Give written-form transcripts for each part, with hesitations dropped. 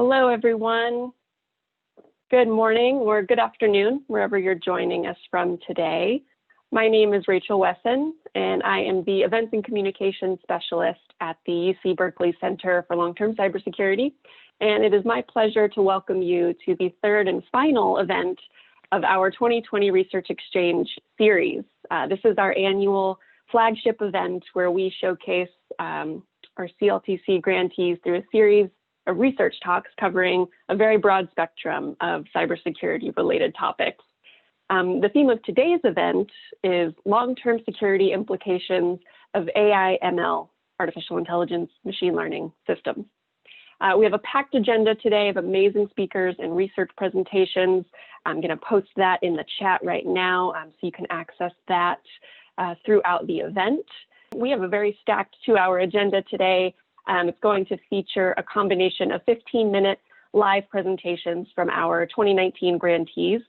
Hello, everyone. Good morning or good afternoon, wherever you're joining us from today. My name is Rachel Wesson, and I am the Events and Communications Specialist at the UC Berkeley Center for Long-Term Cybersecurity. And it is my pleasure to welcome you to the third and final event of our 2020 Research Exchange series. This is our annual flagship event where we showcase our CLTC grantees through a series of research talks covering a very broad spectrum of cybersecurity-related topics. The theme of today's event is long-term security implications of AI, ML, artificial intelligence, machine learning systems. We have a packed agenda today of amazing speakers and research presentations. I'm going to post that in the chat right now so you can access that throughout the event. We have a very stacked 2-hour agenda today. It's going to feature a combination of 15-minute live presentations from our 2019 grantees,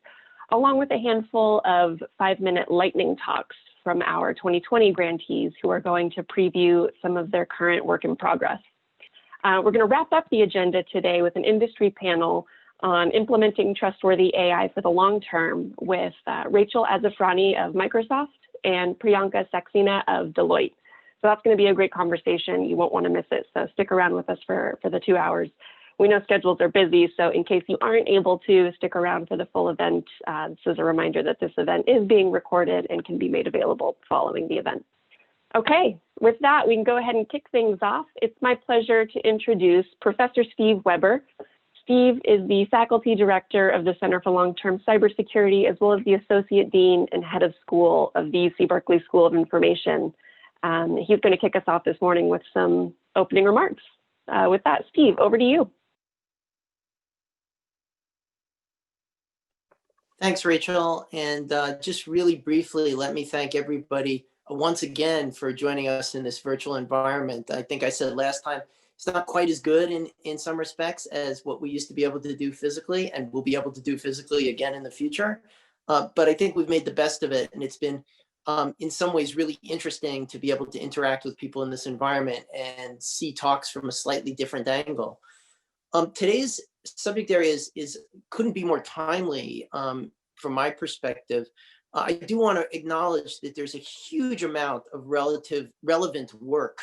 along with a handful of 5-minute lightning talks from our 2020 grantees who are going to preview some of their current work in progress. We're going to wrap up the agenda today with an industry panel on implementing trustworthy AI for the long term with Rachel Azafrani of Microsoft and Priyanka Saxena of Deloitte. So that's going to be a great conversation. You won't want to miss it. So stick around with us for the 2 hours. We know schedules are busy, so in case you aren't able to stick around for the full event, this is a reminder that this event is being recorded and can be made available following the event. Okay, with that, we can go ahead and kick things off. It's my pleasure to introduce Professor Steve Weber. Steve is the Faculty Director of the Center for Long-Term Cybersecurity, as well as the Associate Dean and Head of School of the UC Berkeley School of Information. He's going to kick us off this morning with some opening remarks. With that, Steve, over to you. Thanks, Rachel. And just really briefly, let me thank everybody once again for joining us in this virtual environment. I think I said last time, it's not quite as good in some respects as what we used to be able to do physically, and we'll be able to do physically again in the future. But I think we've made the best of it, and it's been in some ways really interesting to be able to interact with people in this environment and see talks from a slightly different angle. Today's subject area couldn't be more timely from my perspective. I do want to acknowledge that there's a huge amount of relevant work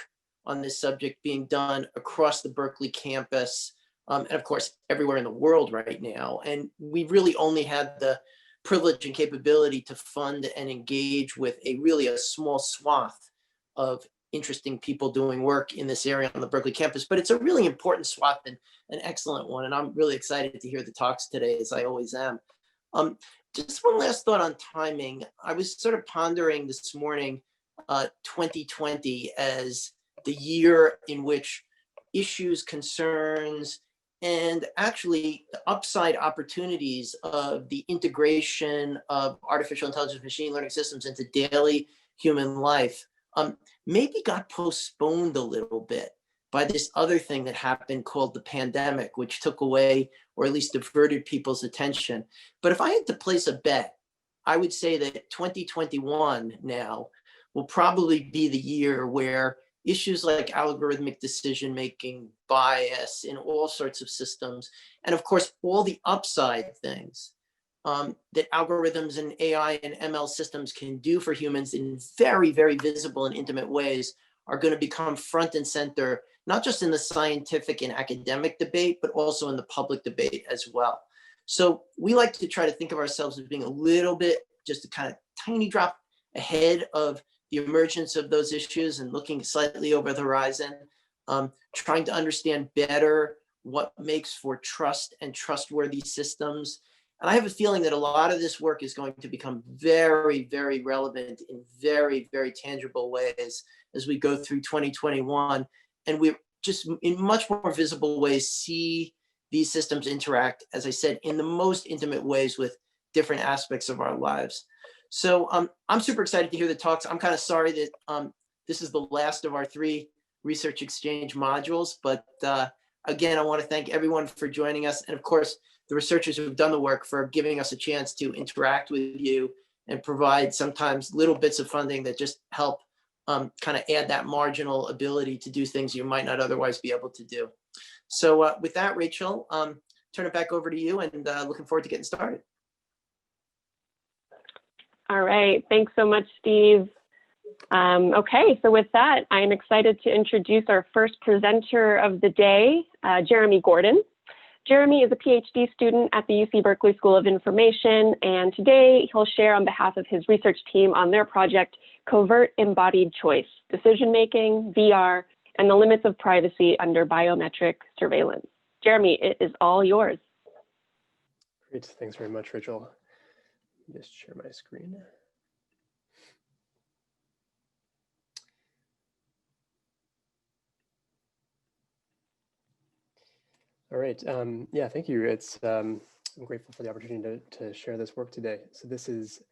on this subject being done across the Berkeley campus, and of course, everywhere in the world right now. And we really only had the privilege and capability to fund and engage with a small swath of interesting people doing work in this area on the Berkeley campus, but it's a really important swath and an excellent one. And I'm really excited to hear the talks today, as I always am. Just one last thought on timing. I was sort of pondering this morning 2020 as the year in which issues, concerns, and actually the upside opportunities of the integration of artificial intelligence machine learning systems into daily human life maybe got postponed a little bit by this other thing that happened called the pandemic, which took away or at least diverted people's attention. But if I had to place a bet, I would say that 2021 now will probably be the year where issues like algorithmic decision-making, bias in all sorts of systems, and of course, all the upside things that algorithms and AI and ML systems can do for humans in very, very visible and intimate ways are going to become front and center, not just in the scientific and academic debate, but also in the public debate as well. So we like to try to think of ourselves as being a little bit, just a kind of tiny drop ahead of the emergence of those issues and looking slightly over the horizon, trying to understand better what makes for trust and trustworthy systems. And I have a feeling that a lot of this work is going to become very, very relevant in very, very tangible ways as we go through 2021. And we just in much more visible ways see these systems interact, as I said, in the most intimate ways with different aspects of our lives. So I'm super excited to hear the talks. I'm kind of sorry that this is the last of our 3 research exchange modules, but again, I want to thank everyone for joining us. And of course, the researchers who've done the work for giving us a chance to interact with you and provide sometimes little bits of funding that just help kind of add that marginal ability to do things you might not otherwise be able to do. So with that, Rachel, turn it back over to you, and looking forward to getting started. All right, thanks so much, Steve. Okay, so with that, I'm excited to introduce our first presenter of the day, Jeremy Gordon. Jeremy is a PhD student at the UC Berkeley School of Information, and today he'll share on behalf of his research team on their project, Covert Embodied Choice, Decision-Making, VR, and the Limits of Privacy under Biometric Surveillance. Jeremy, it is all yours. Great, thanks very much, Rachel. Just share my screen. All right, yeah, thank you. I'm grateful for the opportunity to share this work today. So this is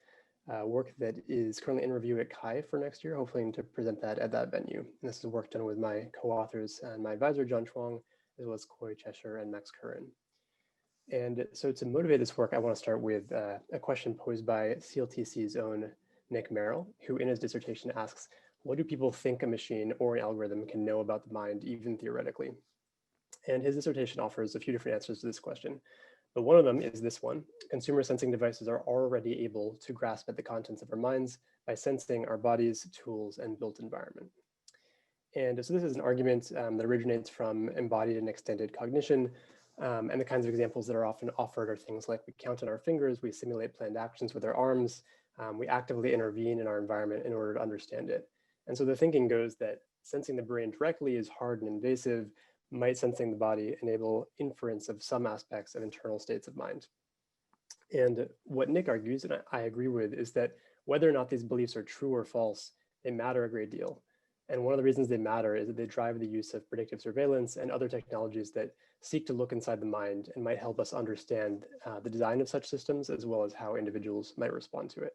work that is currently in review at CHI for next year, hopefully to present that at that venue. And this is work done with my co-authors and my advisor, John Chuang, as well as Coy Cheshire and Max Curran. And so to motivate this work, I want to start with a question posed by CLTC's own Nick Merrill, who in his dissertation asks, what do people think a machine or an algorithm can know about the mind, even theoretically? And his dissertation offers a few different answers to this question. But one of them is this one. Consumer sensing devices are already able to grasp at the contents of our minds by sensing our bodies, tools, and built environment. And so this is an argument that originates from embodied and extended cognition. And the kinds of examples that are often offered are things like we count on our fingers, we simulate planned actions with our arms, we actively intervene in our environment in order to understand it. And so the thinking goes that sensing the brain directly is hard and invasive, might sensing the body enable inference of some aspects of internal states of mind. And what Nick argues, and I agree with, is that whether or not these beliefs are true or false, they matter a great deal. And one of the reasons they matter is that they drive the use of predictive surveillance and other technologies that seek to look inside the mind and might help us understand the design of such systems, as well as how individuals might respond to it.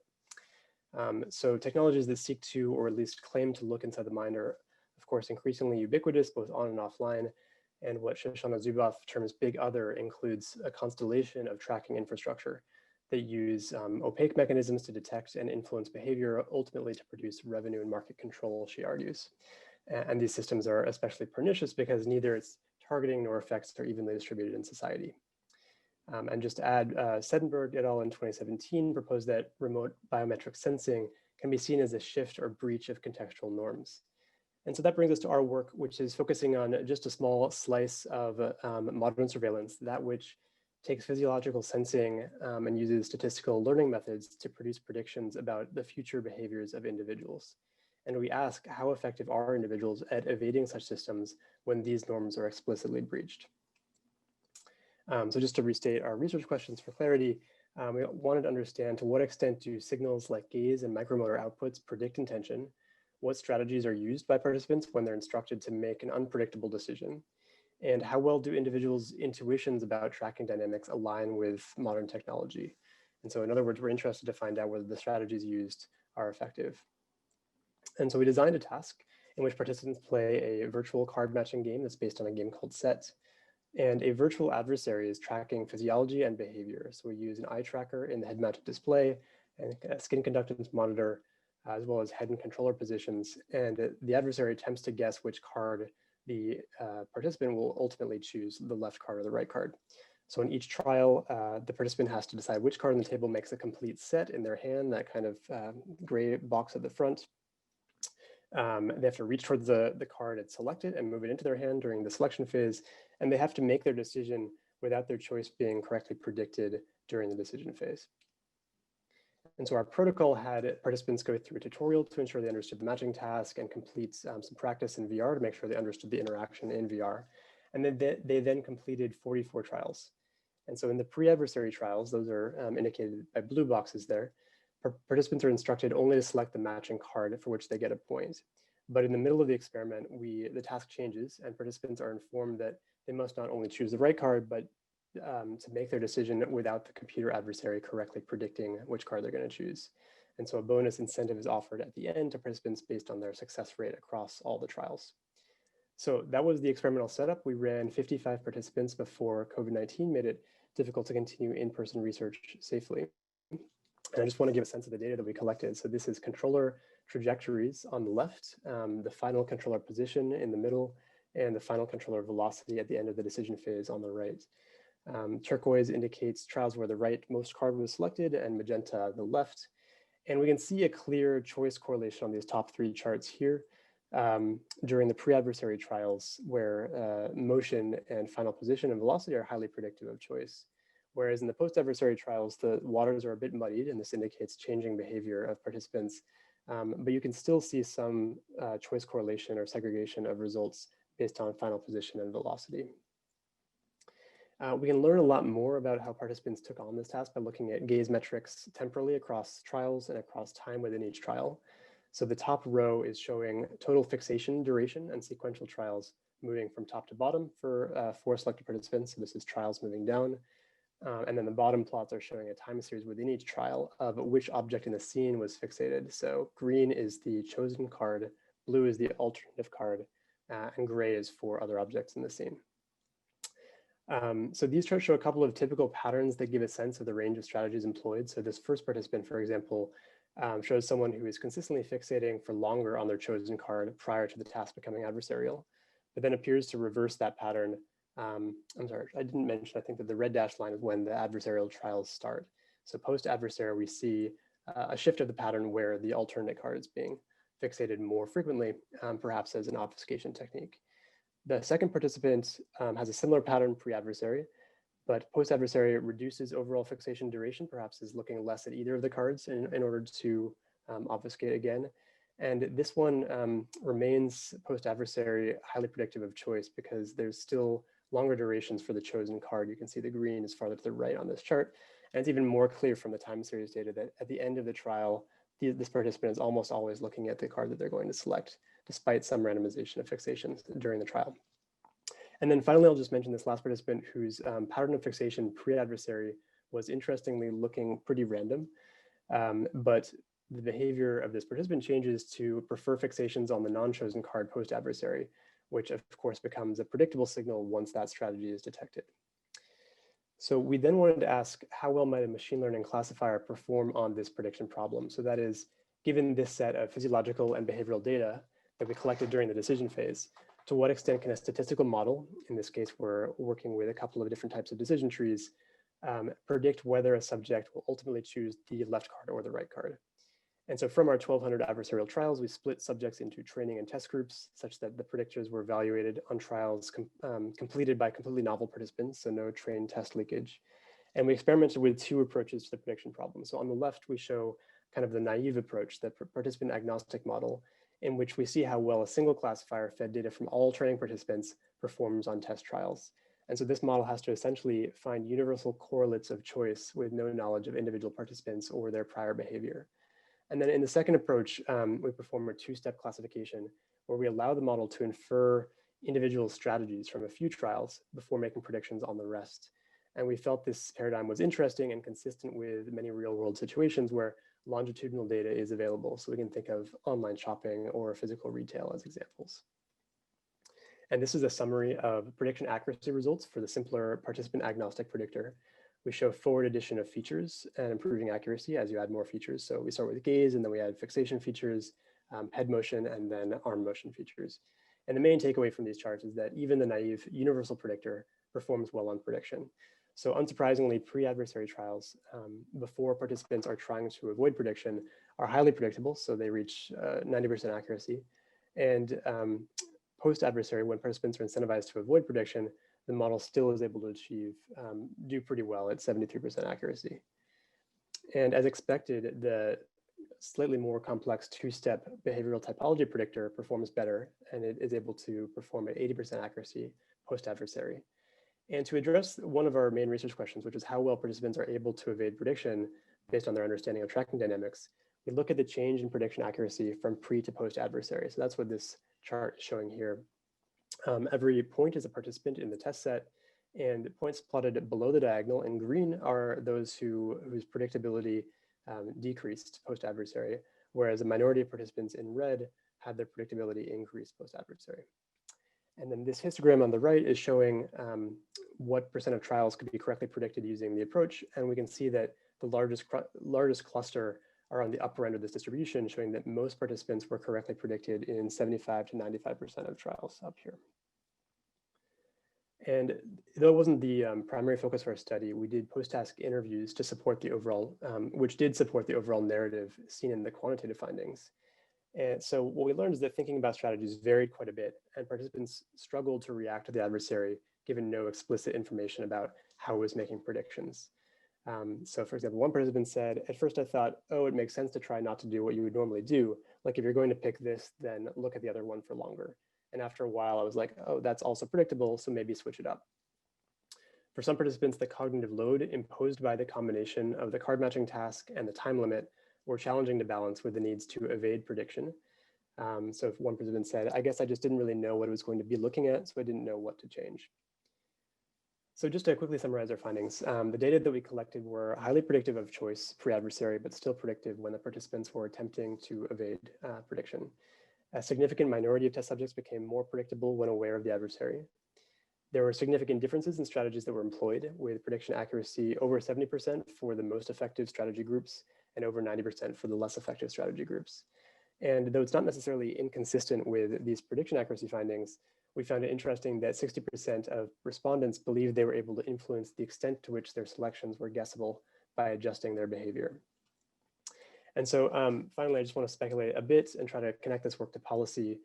So technologies that seek to, or at least claim to look inside the mind are, of course, increasingly ubiquitous, both on and offline. And what Shoshana Zuboff terms big other includes a constellation of tracking infrastructure that use opaque mechanisms to detect and influence behavior, ultimately to produce revenue and market control, she argues. And these systems are especially pernicious because neither its targeting nor effects are evenly distributed in society. And just to add, Sedenberg et al. In 2017 proposed that remote biometric sensing can be seen as a shift or breach of contextual norms. And so that brings us to our work, which is focusing on just a small slice of modern surveillance, that which takes physiological sensing and uses statistical learning methods to produce predictions about the future behaviors of individuals. And we ask, how effective are individuals at evading such systems when these norms are explicitly breached? So just to restate our research questions for clarity, we wanted to understand to what extent do signals like gaze and micromotor outputs predict intention? What strategies are used by participants when they're instructed to make an unpredictable decision? And how well do individuals' intuitions about tracking dynamics align with modern technology? And so in other words, we're interested to find out whether the strategies used are effective. And so we designed a task in which participants play a virtual card matching game that's based on a game called Set. And a virtual adversary is tracking physiology and behavior. So we use an eye tracker in the head-mounted display and a skin conductance monitor, as well as head and controller positions. And the adversary attempts to guess which card the participant will ultimately choose, the left card or the right card. So in each trial, the participant has to decide which card on the table makes a complete set in their hand, that kind of gray box at the front. They have to reach towards the card and select it and move it into their hand during the selection phase. And they have to make their decision without their choice being correctly predicted during the decision phase. And so our protocol had participants go through a tutorial to ensure they understood the matching task and complete some practice in VR to make sure they understood the interaction in VR. And then they then completed 44 trials. And so in the pre-adversary trials, those are indicated by blue boxes there, participants are instructed only to select the matching card for which they get a point. But in the middle of the experiment, the task changes and participants are informed that they must not only choose the right card, but to make their decision without the computer adversary correctly predicting which card they're going to choose. And so a bonus incentive is offered at the end to participants based on their success rate across all the trials. So that was the experimental setup. We ran 55 participants before COVID-19 made it difficult to continue in-person research safely. And I just want to give a sense of the data that we collected. So this is controller trajectories on the left, the final controller position in the middle, and the final controller velocity at the end of the decision phase on the right. Turquoise indicates trials where the rightmost card was selected and magenta the left. And we can see a clear choice correlation on these top three charts here during the pre-adversary trials where motion and final position and velocity are highly predictive of choice. Whereas in the post-adversary trials, the waters are a bit muddied, and this indicates changing behavior of participants. But you can still see some choice correlation or segregation of results based on final position and velocity. We can learn a lot more about how participants took on this task by looking at gaze metrics temporally across trials and across time within each trial. So the top row is showing total fixation duration and sequential trials moving from top to bottom for 4 selected participants. So this is trials moving down. And then the bottom plots are showing a time series within each trial of which object in the scene was fixated. So green is the chosen card, blue is the alternative card, and gray is for other objects in the scene. So these charts show a couple of typical patterns that give a sense of the range of strategies employed. So this first participant, for example, shows someone who is consistently fixating for longer on their chosen card prior to the task becoming adversarial, but then appears to reverse that pattern. I'm sorry, I didn't mention, I think that the red dashed line is when the adversarial trials start. So post-adversarial, we see a shift of the pattern where the alternate card is being fixated more frequently, perhaps as an obfuscation technique. The second participant has a similar pattern pre-adversary, but post-adversary reduces overall fixation duration, perhaps is looking less at either of the cards in order to obfuscate again. And this one remains post-adversary highly predictive of choice because there's still longer durations for the chosen card. You can see the green is farther to the right on this chart. And it's even more clear from the time series data that at the end of the trial, this participant is almost always looking at the card that they're going to select, despite some randomization of fixations during the trial. And then finally, I'll just mention this last participant whose pattern of fixation pre-adversary was interestingly looking pretty random, but the behavior of this participant changes to prefer fixations on the non-chosen card post-adversary, which of course becomes a predictable signal once that strategy is detected. So we then wanted to ask how well might a machine learning classifier perform on this prediction problem? So that is, given this set of physiological and behavioral data that we collected during the decision phase, to what extent can a statistical model, in this case we're working with a couple of different types of decision trees, predict whether a subject will ultimately choose the left card or the right card? And so from our 1,200 adversarial trials, we split subjects into training and test groups such that the predictors were evaluated on trials completed by completely novel participants, so no train test leakage. And we experimented with 2 approaches to the prediction problem. So on the left, we show kind of the naive approach, the participant agnostic model, in which we see how well a single classifier fed data from all training participants performs on test trials. And so this model has to essentially find universal correlates of choice with no knowledge of individual participants or their prior behavior. And then in the second approach, we perform a 2-step classification where we allow the model to infer individual strategies from a few trials before making predictions on the rest. And we felt this paradigm was interesting and consistent with many real-world situations where longitudinal data is available. So we can think of online shopping or physical retail as examples. And this is a summary of prediction accuracy results for the simpler participant agnostic predictor. We show forward addition of features and improving accuracy as you add more features. So we start with gaze and then we add fixation features, head motion, and then arm motion features. And the main takeaway from these charts is that even the naive universal predictor performs well on prediction. So unsurprisingly, pre-adversary trials before participants are trying to avoid prediction are highly predictable. So they reach 90% accuracy. And post-adversary, when participants are incentivized to avoid prediction, the model still is able to do pretty well at 73% accuracy. And as expected, the slightly more complex 2-step behavioral typology predictor performs better, and it is able to perform at 80% accuracy post-adversary. And to address one of our main research questions, which is how well participants are able to evade prediction based on their understanding of tracking dynamics, we look at the change in prediction accuracy from pre to post-adversary. So that's what this chart is showing here. Every point is a participant in the test set, and points plotted below the diagonal in green are those whose predictability decreased post-adversary, whereas a minority of participants in red had their predictability increase post-adversary. And then this histogram on the right is showing what % of trials could be correctly predicted using the approach, and we can see that the largest cluster are on the upper end of this distribution, showing that most participants were correctly predicted in 75 to 95% of trials up here. And though it wasn't the primary focus of our study, we did post-task interviews to support the overall, which did support the overall narrative seen in the quantitative findings. And so what we learned is that thinking about strategies varied quite a bit, and participants struggled to react to the adversary given no explicit information about how it was making predictions. So for example, one participant said, at first I thought, oh, it makes sense to try not to do what you would normally do. Like if you're going to pick this, then look at the other one for longer. And after a while, I was like, oh, that's also predictable, so maybe switch it up. For some participants, the cognitive load imposed by the combination of the card matching task and the time limit were challenging to balance with the needs to evade prediction. So if one participant said, I guess I just didn't really know what it was going to be looking at, so I didn't know what to change. So just to quickly summarize our findings, the data that we collected were highly predictive of choice pre-adversary, but still predictive when the participants were attempting to evade prediction. A significant minority of test subjects became more predictable when aware of the adversary. There were significant differences in strategies that were employed, with prediction accuracy over 70% for the most effective strategy groups and over 90% for the less effective strategy groups. And though it's not necessarily inconsistent with these prediction accuracy findings, we found it interesting that 60% of respondents believed they were able to influence the extent to which their selections were guessable by adjusting their behavior. And so finally, I just want to speculate a bit and try to connect this work to policy.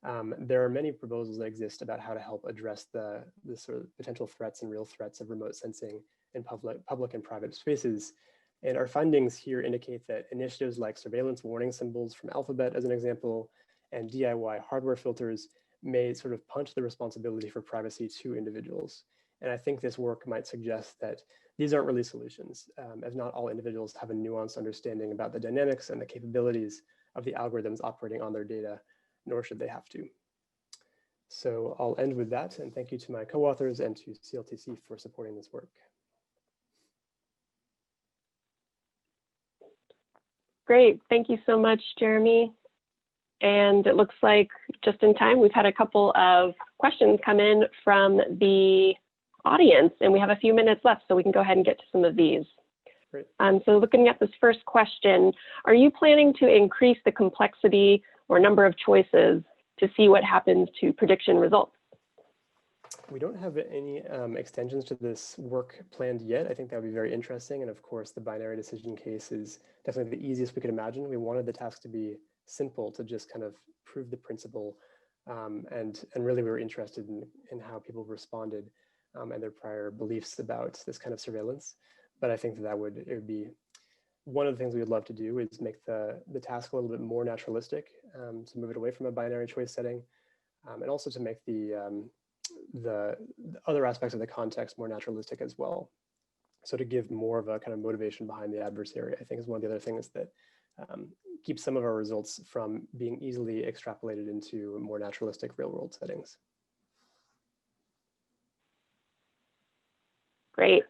There are many proposals that exist about how to help address the sort of potential threats and real threats of remote sensing in public and private spaces. And our findings here indicate that initiatives like surveillance warning symbols from Alphabet, as an example, and DIY hardware filters may sort of punt the responsibility for privacy to individuals. And I think this work might suggest that these aren't really solutions, as not all individuals have a nuanced understanding about the dynamics and the capabilities of the algorithms operating on their data, nor should they have to. So I'll end with that, and thank you to my co-authors and to CLTC for supporting this work. Great, thank you so much, Jeremy. And it looks like just in time, we've had a couple of questions come in from the audience, and we have a few minutes left, so we can go ahead and get to some of these. Great. So looking at this first question, are you planning to increase the complexity or number of choices to see what happens to prediction results? We don't have any extensions to this work planned yet. I think that would be very interesting. And of course, the binary decision case is definitely the easiest we could imagine. We wanted the task to be simple, to just kind of prove the principle. And really we were interested in how people responded and their prior beliefs about this kind of surveillance. But I think that it would be one of the things we would love to do is make the task a little bit more naturalistic, to move it away from a binary choice setting, and also to make the other aspects of the context more naturalistic as well. So to give more of a kind of motivation behind the adversary, I think is one of the other things that keeps some of our results from being easily extrapolated into more naturalistic real world settings. Great,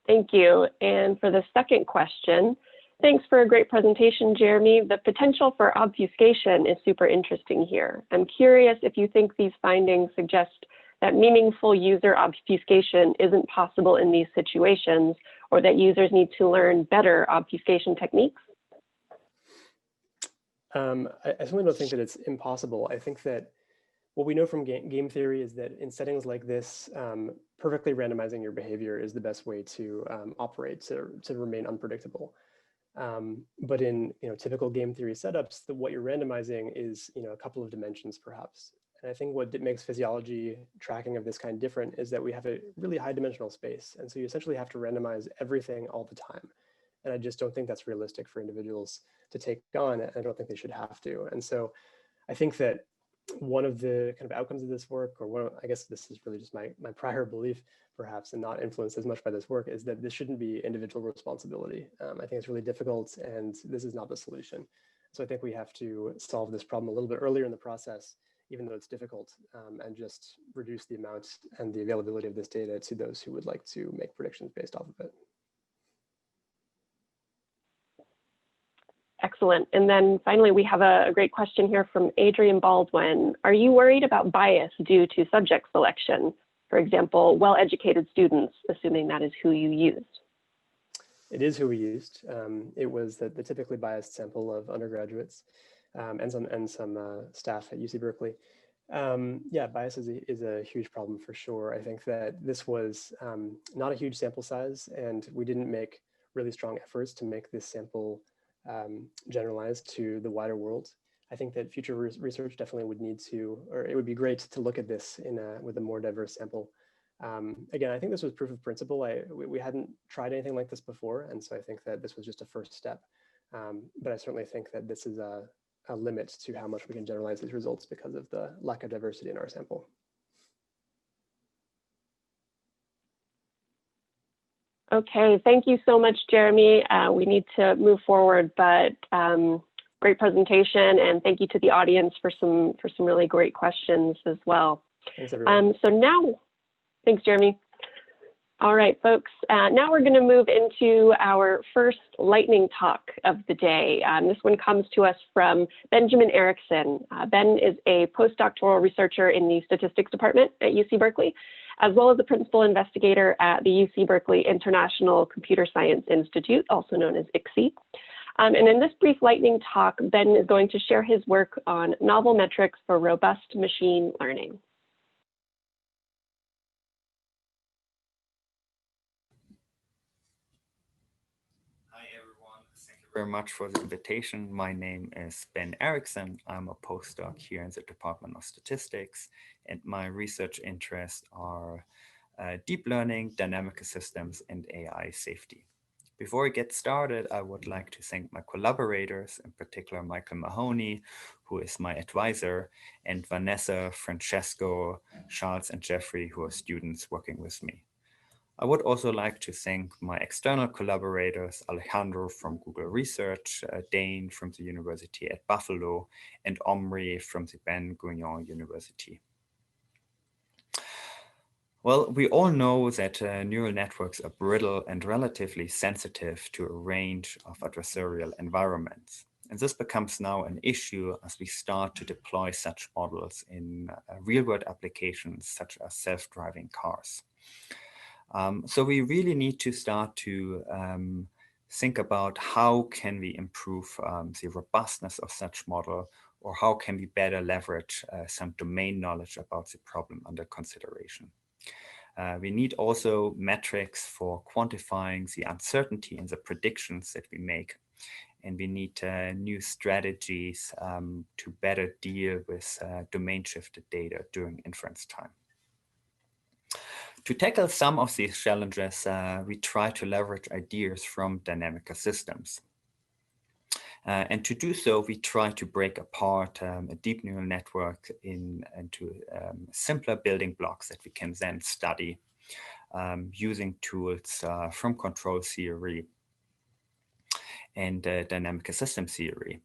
thank you. And for the second question, thanks for a great presentation, Jeremy. The potential for obfuscation is super interesting here. I'm curious if you think these findings suggest that meaningful user obfuscation isn't possible in these situations, or that users need to learn better obfuscation techniques? I certainly don't think that it's impossible. I think that what we know from game theory is that in settings like this, perfectly randomizing your behavior is the best way to operate, to remain unpredictable. But in typical game theory setups, what you're randomizing is a couple of dimensions perhaps. And I think what makes physiology tracking of this kind different is that we have a really high dimensional space. And so you essentially have to randomize everything all the time. And I just don't think that's realistic for individuals to take on. I don't think they should have to. And so I think that one of the kind of outcomes of this work, or I guess this is really just my prior belief perhaps, and not influenced as much by this work, is that this shouldn't be individual responsibility. I think it's really difficult, and this is not the solution. So I think we have to solve this problem a little bit earlier in the process, even though it's difficult, and just reduce the amount and the availability of this data to those who would like to make predictions based off of it. Excellent. And then finally, we have a great question here from Adrian Baldwin. Are you worried about bias due to subject selection? For example, well-educated students, assuming that is who you used. It is who we used. It was the typically biased sample of undergraduates and some staff at UC Berkeley. Yeah, bias is a huge problem for sure. I think that this was not a huge sample size, and we didn't make really strong efforts to make this sample generalized to the wider world. I think that future research definitely would need to, or it would be great to look at this with a more diverse sample. Again, I think this was proof of principle. We hadn't tried anything like this before, and so I think that this was just a first step. But I certainly think that this is a limit to how much we can generalize these results because of the lack of diversity in our sample. Okay, thank you so much, Jeremy. We need to move forward, but great presentation, and thank you to the audience for some really great questions as well. Thanks, everyone. So now, thanks, Jeremy. All right, folks, now we're going to move into our first lightning talk of the day. This one comes to us from Benjamin Erichson. Ben is a postdoctoral researcher in the statistics department at UC Berkeley, as well as a principal investigator at the UC Berkeley International Computer Science Institute, also known as ICSI. And in this brief lightning talk, Ben is going to share his work on novel metrics for robust machine learning. Hi, everyone. Thank you very much for the invitation. My name is Ben Erichson. I'm a postdoc here in the Department of Statistics, and my research interests are deep learning, dynamic systems, and AI safety. Before I get started, I would like to thank my collaborators, in particular Michael Mahoney, who is my advisor, and Vanessa, Francesco, Charles, and Jeffrey, who are students working with me. I would also like to thank my external collaborators, Alejandro from Google Research, Dane from the University at Buffalo, and Omri from the Ben Gurion University. Well, we all know that neural networks are brittle and relatively sensitive to a range of adversarial environments. And this becomes now an issue as we start to deploy such models in real-world applications such as self-driving cars. So we really need to start to think about how can we improve the robustness of such model, or how can we better leverage some domain knowledge about the problem under consideration. We need also metrics for quantifying the uncertainty in the predictions that we make. And we need new strategies to better deal with domain-shifted data during inference time. To tackle some of these challenges, we try to leverage ideas from dynamic systems. And to do so, we try to break apart a deep neural network into simpler building blocks that we can then study using tools from control theory and dynamic system theory.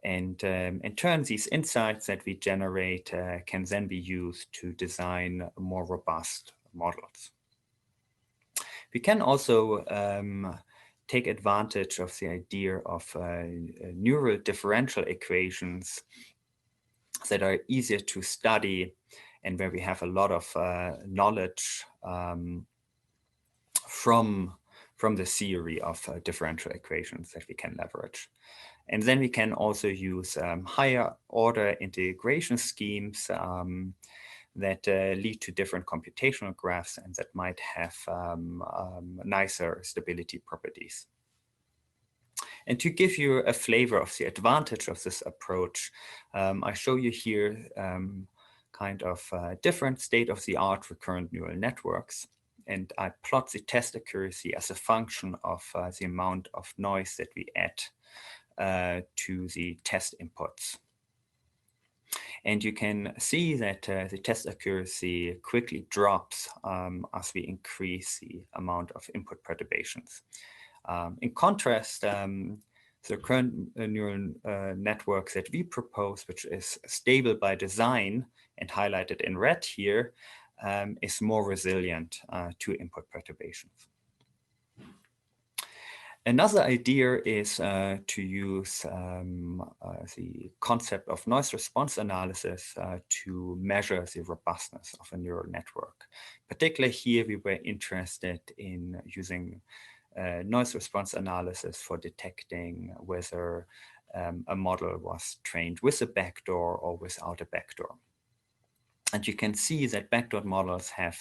And in turn, these insights that we generate can then be used to design more robust models. We can also take advantage of the idea of neural differential equations that are easier to study and where we have a lot of knowledge from the theory of differential equations that we can leverage. And then we can also use higher order integration schemes that lead to different computational graphs and that might have nicer stability properties. And to give you a flavor of the advantage of this approach, I show you here kind of different state-of-the-art recurrent neural networks. And I plot the test accuracy as a function of the amount of noise that we add to the test inputs. And you can see that the test accuracy quickly drops as we increase the amount of input perturbations. In contrast, the current neural network that we propose, which is stable by design and highlighted in red here, is more resilient to input perturbations. Another idea is to use the concept of noise response analysis to measure the robustness of a neural network. Particularly here, we were interested in using noise response analysis for detecting whether a model was trained with a backdoor or without a backdoor. And you can see that backdoor models have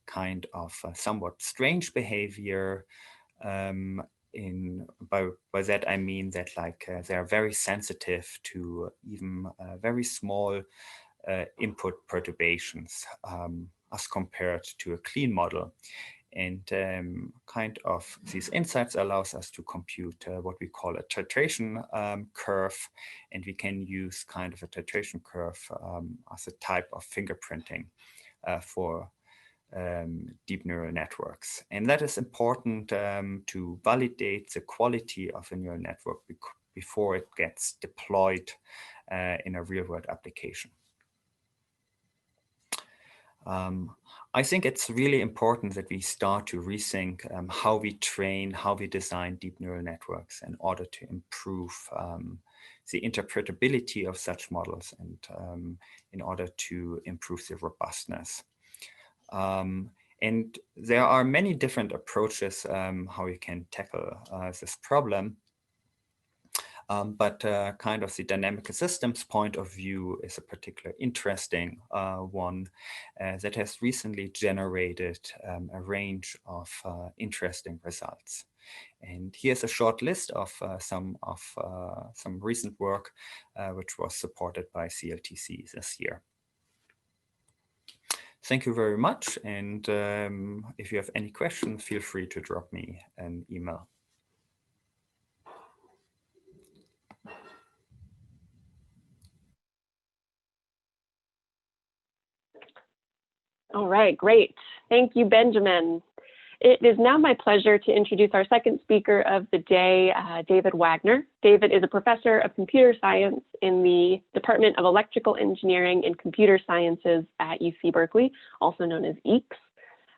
kind of somewhat strange behavior. By that I mean that they are very sensitive to even very small input perturbations as compared to a clean model. And kind of these insights allows us to compute what we call a titration curve. And we can use kind of a titration curve as a type of fingerprinting for deep neural networks. And that is important to validate the quality of a neural network before it gets deployed in a real-world application. I think it's really important that we start to rethink how we train, how we design deep neural networks in order to improve the interpretability of such models and in order to improve the robustness. And there are many different approaches how we can tackle this problem. But kind of the dynamic systems point of view is a particularly interesting one that has recently generated a range of interesting results. And here's a short list of some recent work which was supported by CLTC this year. Thank you very much. And if you have any questions, feel free to drop me an email. All right, great. Thank you, Benjamin. It is now my pleasure to introduce our second speaker of the day, David Wagner. David is a professor of computer science in the Department of Electrical Engineering and Computer Sciences at UC Berkeley, also known as EECS.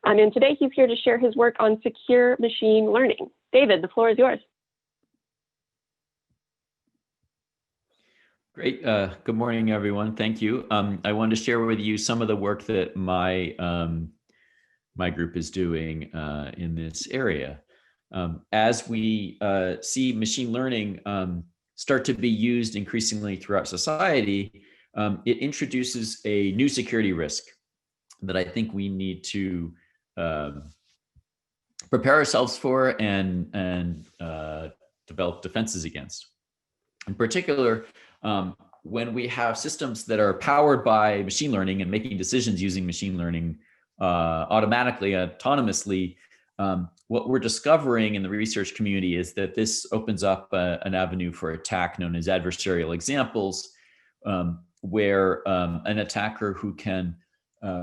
And today he's here to share his work on secure machine learning. David, the floor is yours. Great. Good morning, everyone. Thank you. I wanted to share with you some of the work that my group is doing in this area. As we see machine learning start to be used increasingly throughout society, it introduces a new security risk that I think we need to prepare ourselves for and develop defenses against. In particular, when we have systems that are powered by machine learning and making decisions using machine learning automatically, autonomously, what we're discovering in the research community is that this opens up an avenue for attack known as adversarial examples, where an attacker who can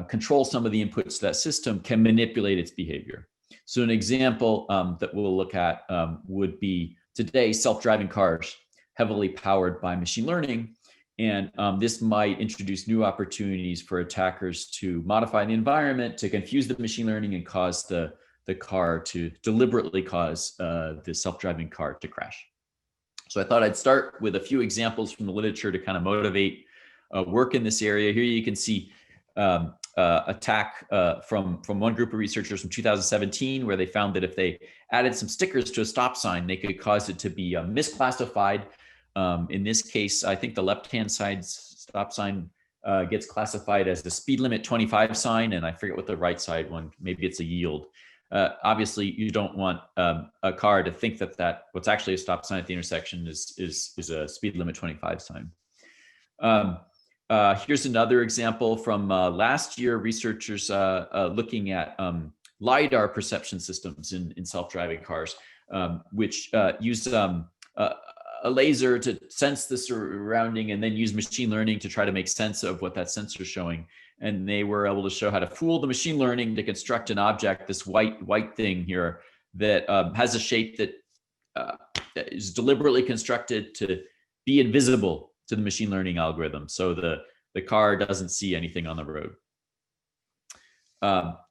control some of the inputs to that system can manipulate its behavior. So an example that we'll look at would be today self-driving cars, heavily powered by machine learning. And this might introduce new opportunities for attackers to modify the environment, to confuse the machine learning and cause the car to deliberately cause the self-driving car to crash. So I thought I'd start with a few examples from the literature to kind of motivate work in this area. Here you can see attack from one group of researchers from 2017, where they found that if they added some stickers to a stop sign, they could cause it to be misclassified. In this case, I think the left-hand side stop sign gets classified as the speed limit 25 sign, and I forget what the right side one, maybe it's a yield. Obviously, you don't want a car to think that what's actually a stop sign at the intersection is a speed limit 25 sign. Here's another example from last year, researchers looking at LiDAR perception systems in self-driving cars, which use a laser to sense the surrounding and then use machine learning to try to make sense of what that sensor is showing. And they were able to show how to fool the machine learning to construct an object, this white thing here, that has a shape that is deliberately constructed to be invisible to the machine learning algorithm. So the car doesn't see anything on the road.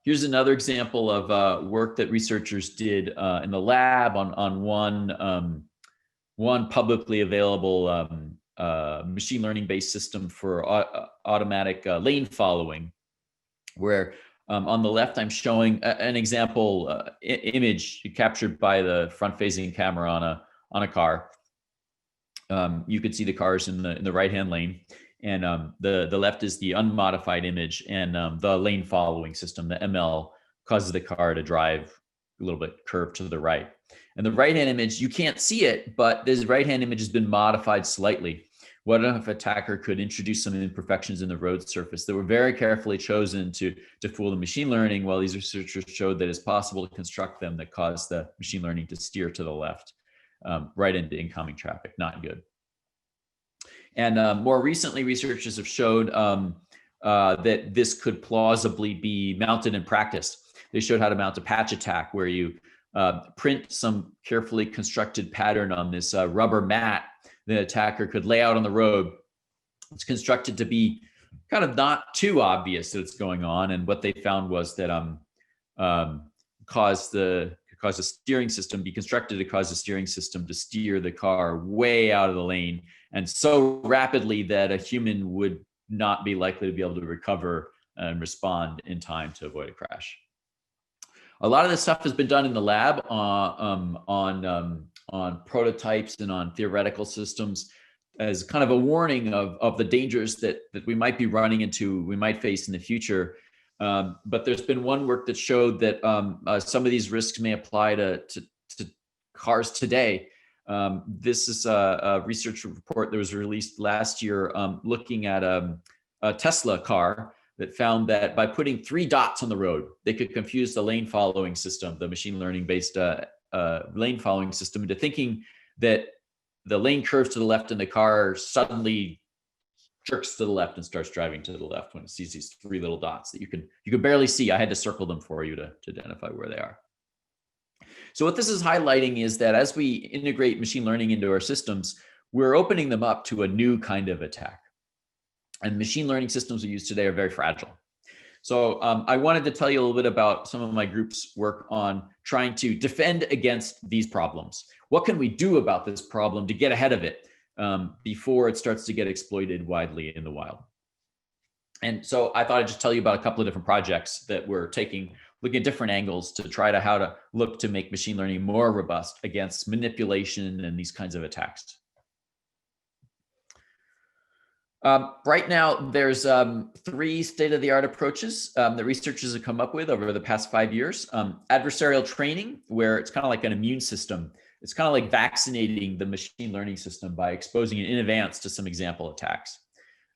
Here's another example of work that researchers did in the lab on one publicly available machine learning based system for automatic lane following, where on the left I'm showing an example image captured by the front facing camera on a car. You could see the cars in the right hand lane, And the left is the unmodified image, and the lane following system, the ML, causes the car to drive a little bit curved to the right. And the right-hand image, you can't see it, but this right-hand image has been modified slightly. What if an attacker could introduce some imperfections in the road surface that were very carefully chosen to fool the machine learning, while these researchers showed that it's possible to construct them that cause the machine learning to steer to the left, right into incoming traffic? Not good. And more recently, researchers have showed that this could plausibly be mounted in practice. They showed how to mount a patch attack where you print some carefully constructed pattern on this rubber mat the attacker could lay out on the road. It's constructed to be kind of not too obvious that it's going on. And what they found was that cause the steering system, be constructed to cause the steering system to steer the car way out of the lane, and so rapidly that a human would not be likely to be able to recover and respond in time to avoid a crash. A lot of this stuff has been done in the lab on prototypes and on theoretical systems as kind of a warning of the dangers that we might be running into, we might face in the future. But there's been one work that showed that some of these risks may apply to cars today. This is a research report that was released last year looking at a Tesla car that found that by putting 3 dots on the road, they could confuse the lane following system, the machine learning based lane following system, into thinking that the lane curves to the left and the car suddenly jerks to the left and starts driving to the left when it sees these 3 little dots that you can barely see. I had to circle them for you to identify where they are. So what this is highlighting is that as we integrate machine learning into our systems, we're opening them up to a new kind of attack. And machine learning systems we use today are very fragile. So I wanted to tell you a little bit about some of my group's work on trying to defend against these problems. What can we do about this problem to get ahead of it before it starts to get exploited widely in the wild? And so I thought I'd just tell you about a couple of different projects that we're looking at different angles to try to how to look to make machine learning more robust against manipulation and these kinds of attacks. Right now, there's 3 state-of-the-art approaches that researchers have come up with over the past 5 years. Adversarial training, where it's kind of like an immune system. It's kind of like vaccinating the machine learning system by exposing it in advance to some example attacks.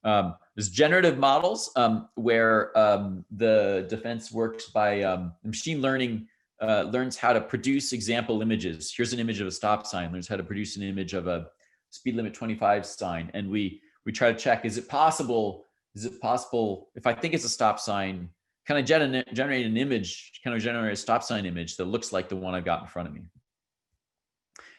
There's generative models where the defense works by machine learning learns how to produce example images. Here's an image of a stop sign, learns how to produce an image of a speed limit 25 sign, and we try to check, is it possible, if I think it's a stop sign, can I generate an image, can I generate a stop sign image that looks like the one I've got in front of me?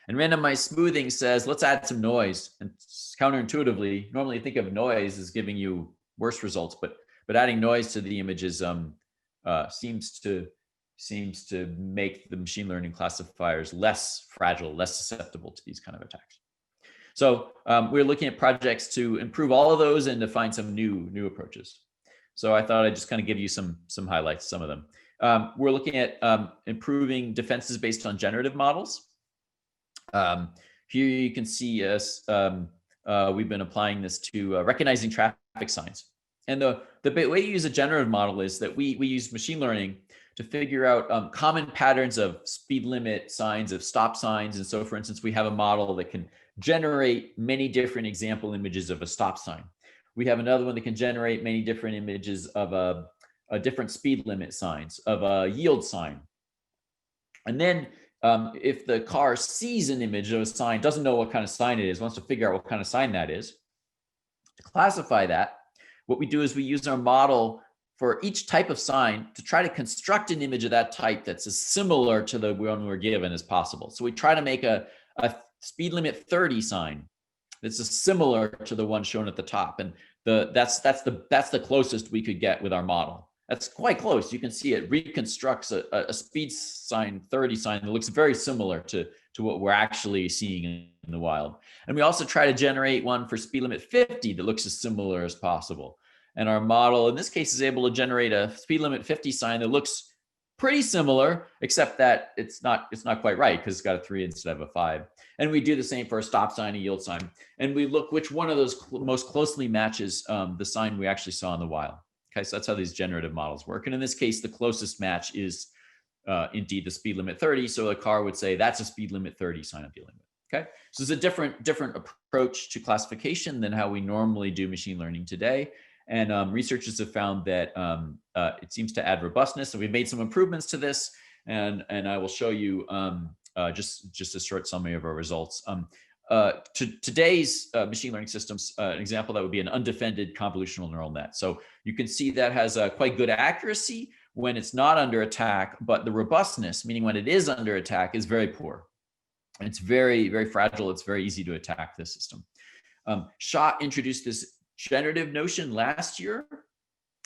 And randomized smoothing says, let's add some noise. And counterintuitively, normally think of noise as giving you worse results, but adding noise to the images seems to make the machine learning classifiers less fragile, less susceptible to these kind of attacks. So we're looking at projects to improve all of those and to find some new approaches. So I thought I'd just kind of give you some highlights, some of them. We're looking at improving defenses based on generative models. Here you can see us, we've been applying this to recognizing traffic signs. And the way you use a generative model is that we use machine learning to figure out common patterns of speed limit signs, of stop signs. And so, for instance, we have a model that can generate many different example images of a stop sign. We have another one that can generate many different images of a different speed limit signs, of a yield sign. And then if the car sees an image of a sign, doesn't know what kind of sign it is, wants to figure out what kind of sign that is, to classify that, what we do is we use our model for each type of sign to try to construct an image of that type that's as similar to the one we're given as possible. So we try to make a speed limit 30 sign that's as similar to the one shown at the top, and that's the closest we could get with our model. That's quite close. You can see it reconstructs a speed sign 30 sign that looks very similar to what we're actually seeing in the wild. And we also try to generate one for speed limit 50 that looks as similar as possible. And our model in this case is able to generate a speed limit 50 sign that looks pretty similar, except that it's not quite right because it's got a 3 instead of a 5. And we do the same for a stop sign, a yield sign. And we look which one of those most closely matches the sign we actually saw in the wild. Okay, so that's how these generative models work. And in this case, the closest match is indeed the speed limit 30. So a car would say that's a speed limit 30 sign I'm dealing with. Okay, so it's a different approach to classification than how we normally do machine learning today. And researchers have found that it seems to add robustness. So we've made some improvements to this, and I will show you just a short summary of our results. Today's machine learning systems, an example that would be an undefended convolutional neural net. So you can see that has quite good accuracy when it's not under attack, but the robustness, meaning when it is under attack, is very poor. And it's very, very fragile. It's very easy to attack this system. Schott introduced this generative notion last year.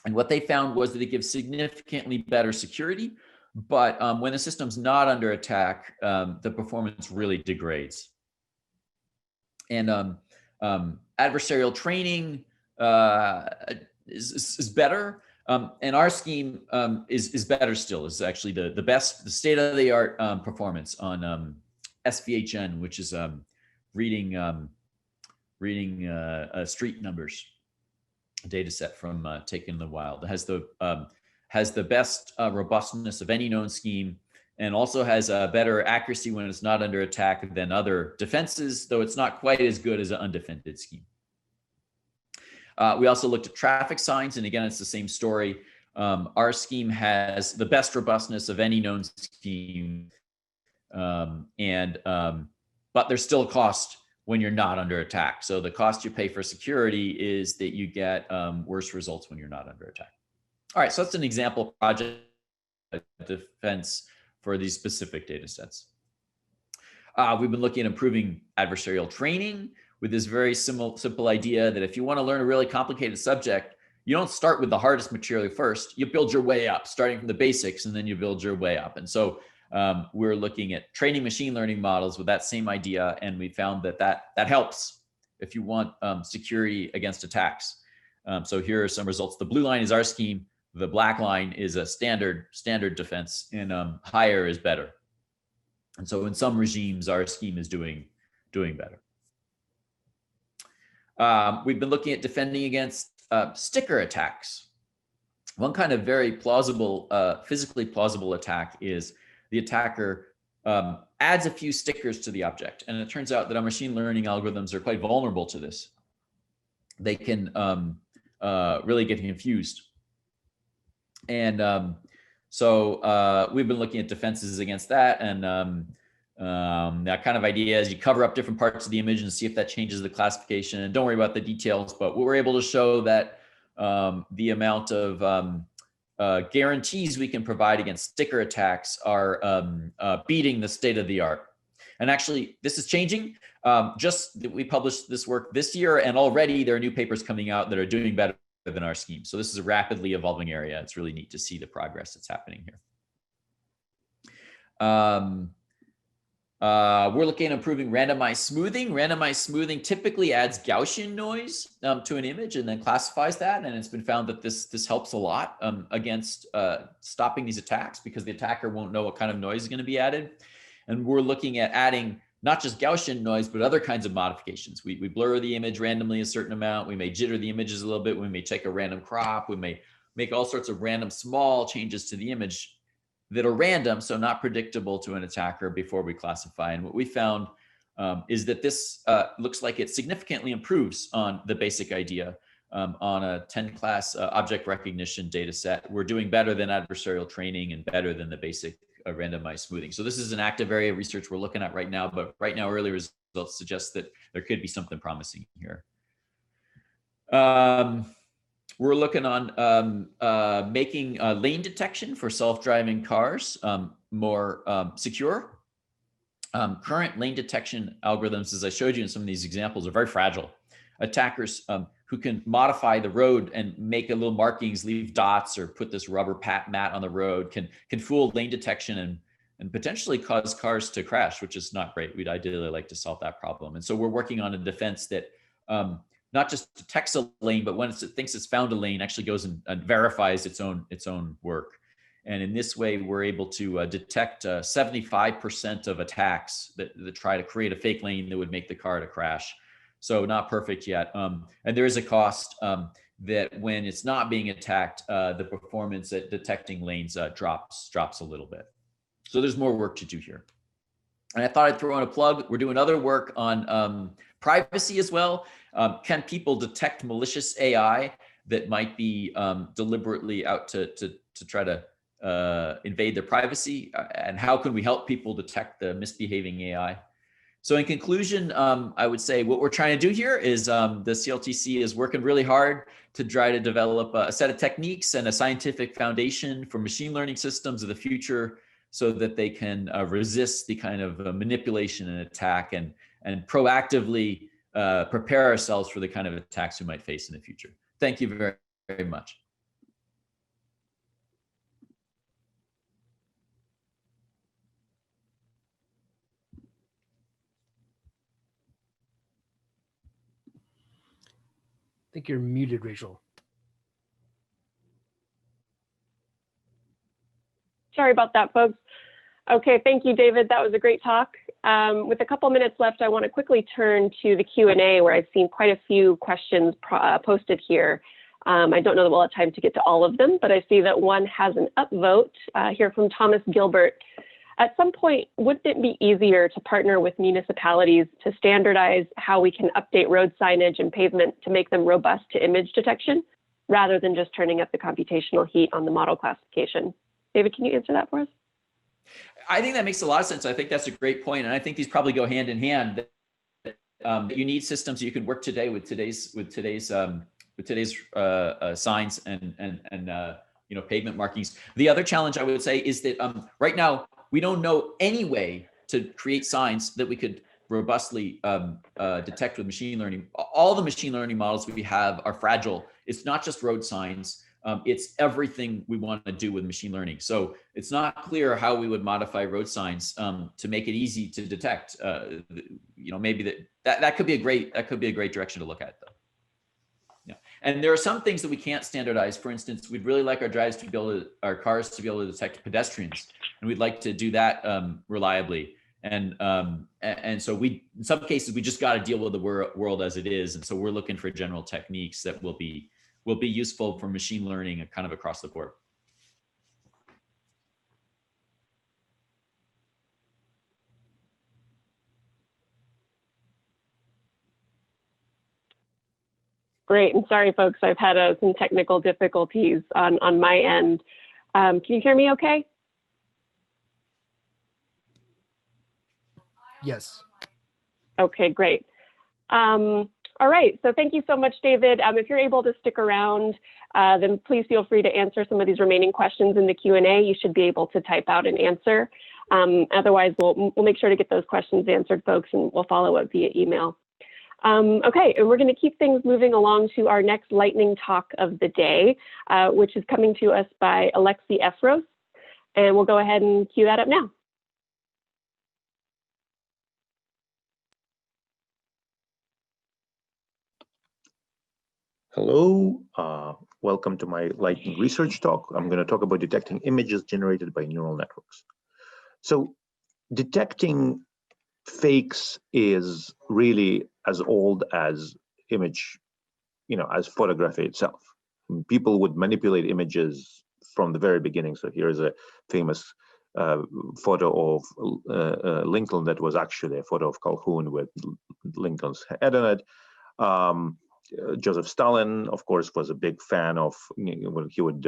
And what they found was that it gives significantly better security. But when the system's not under attack, the performance really degrades. And adversarial training is better. And our scheme is better still. Is actually the best, the state-of-the-art performance on SVHN, which is reading street numbers, a data set from taken in the wild. It has the best robustness of any known scheme, and also has a better accuracy when it's not under attack than other defenses, though it's not quite as good as an undefended scheme. We also looked at traffic signs, and again, it's the same story. Our scheme has the best robustness of any known scheme, but there's still a cost when you're not under attack. So the cost you pay for security is that you get worse results when you're not under attack. All right, so that's an example project defense for these specific data sets. We've been looking at improving adversarial training with this very simple idea that if you want to learn a really complicated subject, you don't start with the hardest material first. You build your way up, starting from the basics, and then you build your way up. And so we're looking at training machine learning models with that same idea, and we found that helps if you want security against attacks. So here are some results. The blue line is our scheme. The black line is a standard defense, and higher is better. And so in some regimes, our scheme is doing better. We've been looking at defending against sticker attacks. One kind of very plausible, physically plausible attack is the attacker adds a few stickers to the object. And it turns out that our machine learning algorithms are quite vulnerable to this. They can really get confused. And so we've been looking at defenses against that. And that kind of idea is you cover up different parts of the image and see if that changes the classification. And don't worry about the details, but we're able to show that the amount of guarantees we can provide against sticker attacks are beating the state of the art. And actually, this is changing. We published this work this year, and already there are new papers coming out that are doing better than our scheme. So this is a rapidly evolving area. It's really neat to see the progress that's happening here. We're looking at improving randomized smoothing. Randomized smoothing typically adds Gaussian noise to an image and then classifies that. And it's been found that this helps a lot against stopping these attacks, because the attacker won't know what kind of noise is going to be added. And we're looking at adding not just Gaussian noise, but other kinds of modifications. We blur the image randomly a certain amount. We may jitter the images a little bit. We may take a random crop. We may make all sorts of random small changes to the image that are random, so not predictable to an attacker before we classify. And what we found is that this looks like it significantly improves on the basic idea on a 10-class object recognition data set. We're doing better than adversarial training and better than the basic randomized smoothing. So this is an active area of research we're looking at right now, but right now early results suggest that there could be something promising here. We're looking on making lane detection for self-driving cars more secure. Current lane detection algorithms, as I showed you in some of these examples, are very fragile. Attackers who can modify the road and make a little markings, leave dots, or put this rubber mat on the road can fool lane detection and potentially cause cars to crash, which is not great. We'd ideally like to solve that problem. And so we're working on a defense that not just detects a lane, but when it thinks it's found a lane, actually goes and verifies its own work. And in this way, we're able to detect 75% of attacks that try to create a fake lane that would make the car to crash. So not perfect yet. And there is a cost that when it's not being attacked, the performance at detecting lanes drops a little bit. So there's more work to do here. And I thought I'd throw in a plug. We're doing other work on privacy as well. Can people detect malicious AI that might be deliberately out to try to invade their privacy? And how can we help people detect the misbehaving AI? So in conclusion, I would say what we're trying to do here is the CLTC is working really hard to try to develop a set of techniques and a scientific foundation for machine learning systems of the future so that they can resist the kind of manipulation and attack and proactively prepare ourselves for the kind of attacks we might face in the future. Thank you very, very much. I think you're muted, Rachel. Sorry about that, folks. Okay, thank you, David. That was a great talk. With a couple minutes left, I want to quickly turn to the Q&A where I've seen quite a few questions posted here. I don't know that we'll have time to get to all of them, but I see that one has an upvote here from Thomas Gilbert. At some point, wouldn't it be easier to partner with municipalities to standardize how we can update road signage and pavement to make them robust to image detection, rather than just turning up the computational heat on the model classification? David, can you answer that for us? I think that makes a lot of sense. I think that's a great point, and I think these probably go hand in hand. You need systems you can work today with today's signs and pavement markings. The other challenge I would say is that right now we don't know any way to create signs that we could robustly detect with machine learning. All the machine learning models we have are fragile. It's not just road signs. It's everything we want to do with machine learning. So it's not clear how we would modify road signs to make it easy to detect. Maybe that could be a great direction to look at, though. Yeah. And there are some things that we can't standardize. For instance, we'd really like our cars to be able to detect pedestrians, and we'd like to do that reliably. And so in some cases, we just got to deal with the world as it is. And so we're looking for general techniques that will be useful for machine learning and kind of across the board. Great, and sorry folks, I've had some technical difficulties on my end. Can you hear me okay? Yes. Okay, great. All right, so thank you so much, David. If you're able to stick around, then please feel free to answer some of these remaining questions in the Q&A. You should be able to type out an answer. Otherwise, we'll make sure to get those questions answered, folks, and we'll follow up via email. Okay, and we're going to keep things moving along to our next lightning talk of the day, which is coming to us by Alexei Efros, and we'll go ahead and cue that up now. Hello, welcome to my lightning research talk. I'm going to talk about detecting images generated by neural networks. So detecting fakes is really as old as image, as photography itself. People would manipulate images from the very beginning. So here's a famous photo of Lincoln that was actually a photo of Calhoun with Lincoln's head on it. Joseph Stalin, of course, was a big fan of when he would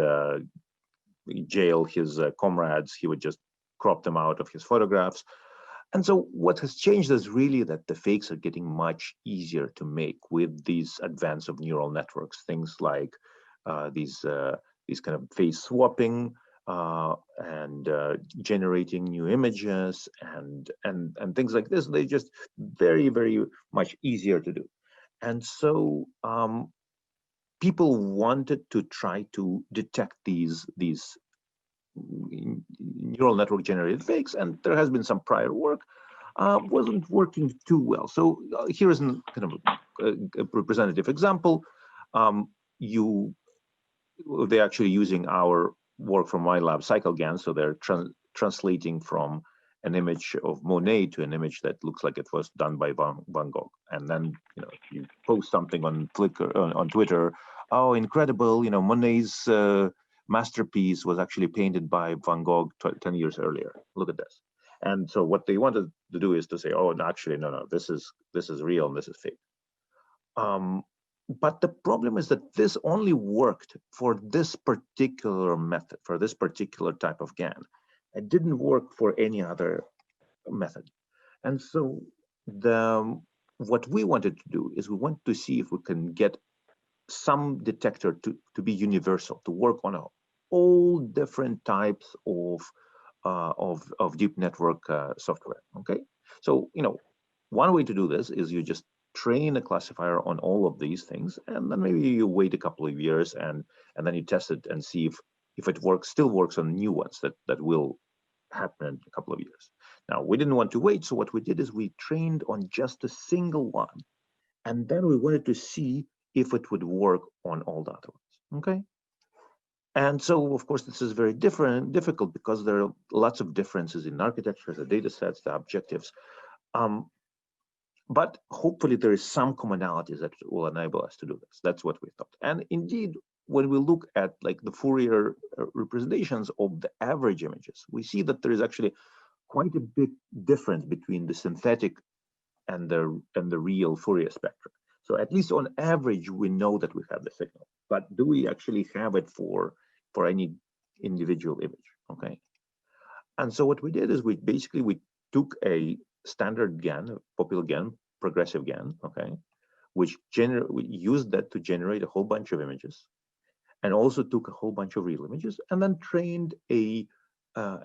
jail his comrades, he would just crop them out of his photographs. And so what has changed is really that the fakes are getting much easier to make with these advance of neural networks, things like these kind of face swapping and generating new images and things like this. They're just very, very much easier to do. And so people wanted to try to detect these neural network generated fakes, and there has been some prior work, wasn't working too well. So here is kind of a representative example. They're actually using our work from my lab, CycleGAN. So they're translating from an image of Monet to an image that looks like it was done by Van Gogh. And then, you post something on Flickr, on Twitter. Oh, incredible! Monet's masterpiece was actually painted by Van Gogh 10 years earlier. Look at this. And so what they wanted to do is to say, oh, actually, no, this is real and this is fake. But the problem is that this only worked for this particular method, for this particular type of GAN. It didn't work for any other method. And so what we wanted to do is we want to see if we can get some detector to be universal, to work on all different types of deep network software. Okay, so one way to do this is you just train a classifier on all of these things, and then maybe you wait a couple of years and then you test it and see if it still works on new ones that will happen in a couple of years. Now, we didn't want to wait, so what we did is we trained on just a single one, and then we wanted to see if it would work on all the other ones. Okay. And so, of course, this is very difficult because there are lots of differences in architecture, the data sets, the objectives. But hopefully there is some commonalities that will enable us to do this. That's what we thought. And indeed, when we look at like the Fourier representations of the average images, we see that there is actually quite a big difference between the synthetic and the real Fourier spectrum. So at least on average, we know that we have the signal, but do we actually have it for any individual image? Okay. And so what we did is we took a standard GAN, popular GAN, progressive GAN, okay, we used that to generate a whole bunch of images, and also took a whole bunch of real images, and then trained a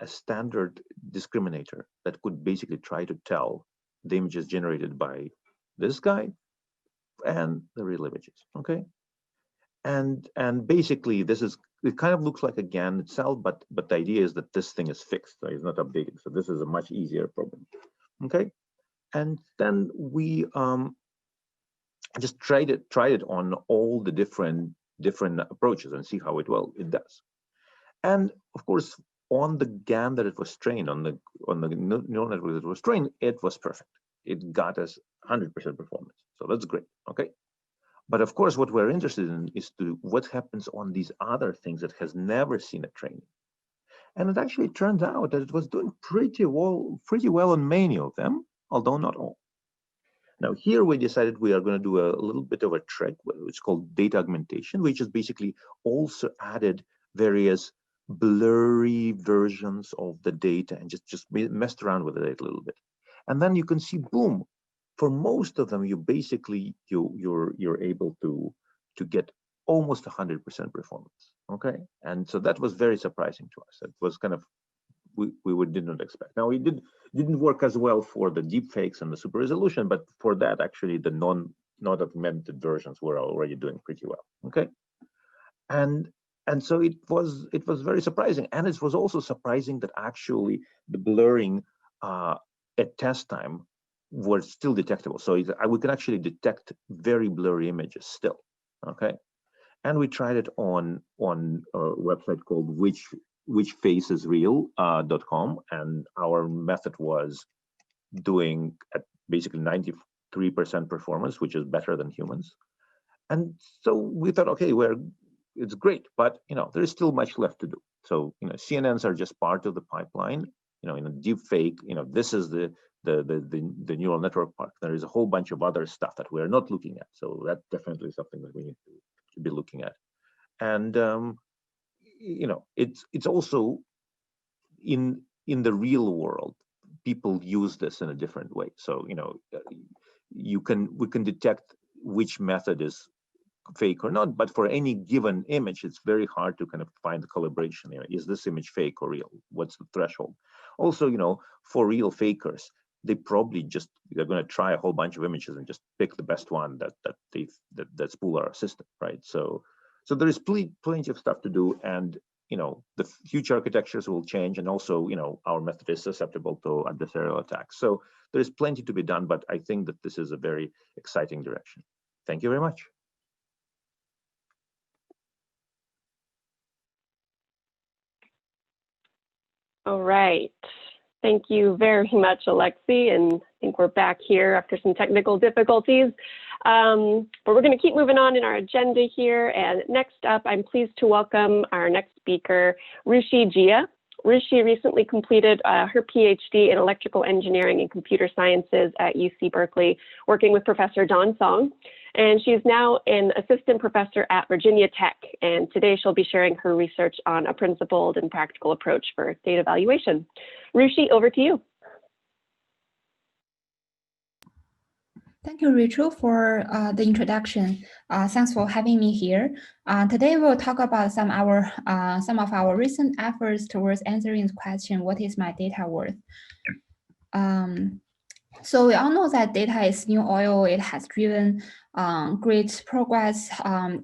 standard discriminator that could basically try to tell the images generated by this guy and the real images, okay? And basically it kind of looks like a GAN itself, but the idea is that this thing is fixed, so it's not updated. So this is a much easier problem, okay? And then we just tried it on all the different approaches and see how it does. And of course, on the GAN that it was trained, on the neural network that it was trained, it was perfect. It got us 100% performance. So that's great, okay? But of course, what we're interested in is what happens on these other things that has never seen a training. And it actually turns out that it was doing pretty well on many of them, although not all. Now here we decided we are going to do a little bit of a trick, which is called data augmentation, which is basically also added various blurry versions of the data and just messed around with it a little bit. And then you can see, boom, for most of them, you're able to get almost 100% performance. Okay, and so that was very surprising to us. It was kind of we did not expect. Now it didn't work as well for the deepfakes and the super resolution, but for that actually the not augmented versions were already doing pretty well. Okay, and so it was very surprising, and it was also surprising that actually the blurring at test time were still detectable. So we can actually detect very blurry images still. Okay, and we tried it on a website called whichfaceisreal.com, and our method was doing at basically 93% performance, which is better than humans. And so we thought, okay, it's great, but there is still much left to do. So CNNs are just part of the pipeline. In a deep fake, this is the neural network part. There is a whole bunch of other stuff that we're not looking at. So that's definitely something that we need to be looking at. And it's also in the real world, people use this in a different way. So we can detect which method is fake or not, but for any given image, it's very hard to kind of find the calibration. Is this image fake or real? What's the threshold? Also, for real fakers, they're going to try a whole bunch of images and just pick the best one that spool our system, right? So there is plenty of stuff to do, and the future architectures will change, and also our method is susceptible to adversarial attacks. So there is plenty to be done, but I think that this is a very exciting direction. Thank you very much. All right. Thank you very much, Alexei. And I think we're back here after some technical difficulties. But we're going to keep moving on in our agenda here. And next up, I'm pleased to welcome our next speaker, Ruoxi Jia. Ruoxi recently completed her PhD in electrical engineering and computer sciences at UC Berkeley, working with Professor Don Song. And she's now an assistant professor at Virginia Tech. And today she'll be sharing her research on a principled and practical approach for data valuation. Ruoxi, over to you. Thank you, Rachel, for the introduction. Thanks for having me here. Today we'll talk about some of our recent efforts towards answering the question, what is my data worth? So we all know that data is new oil. It has driven great progress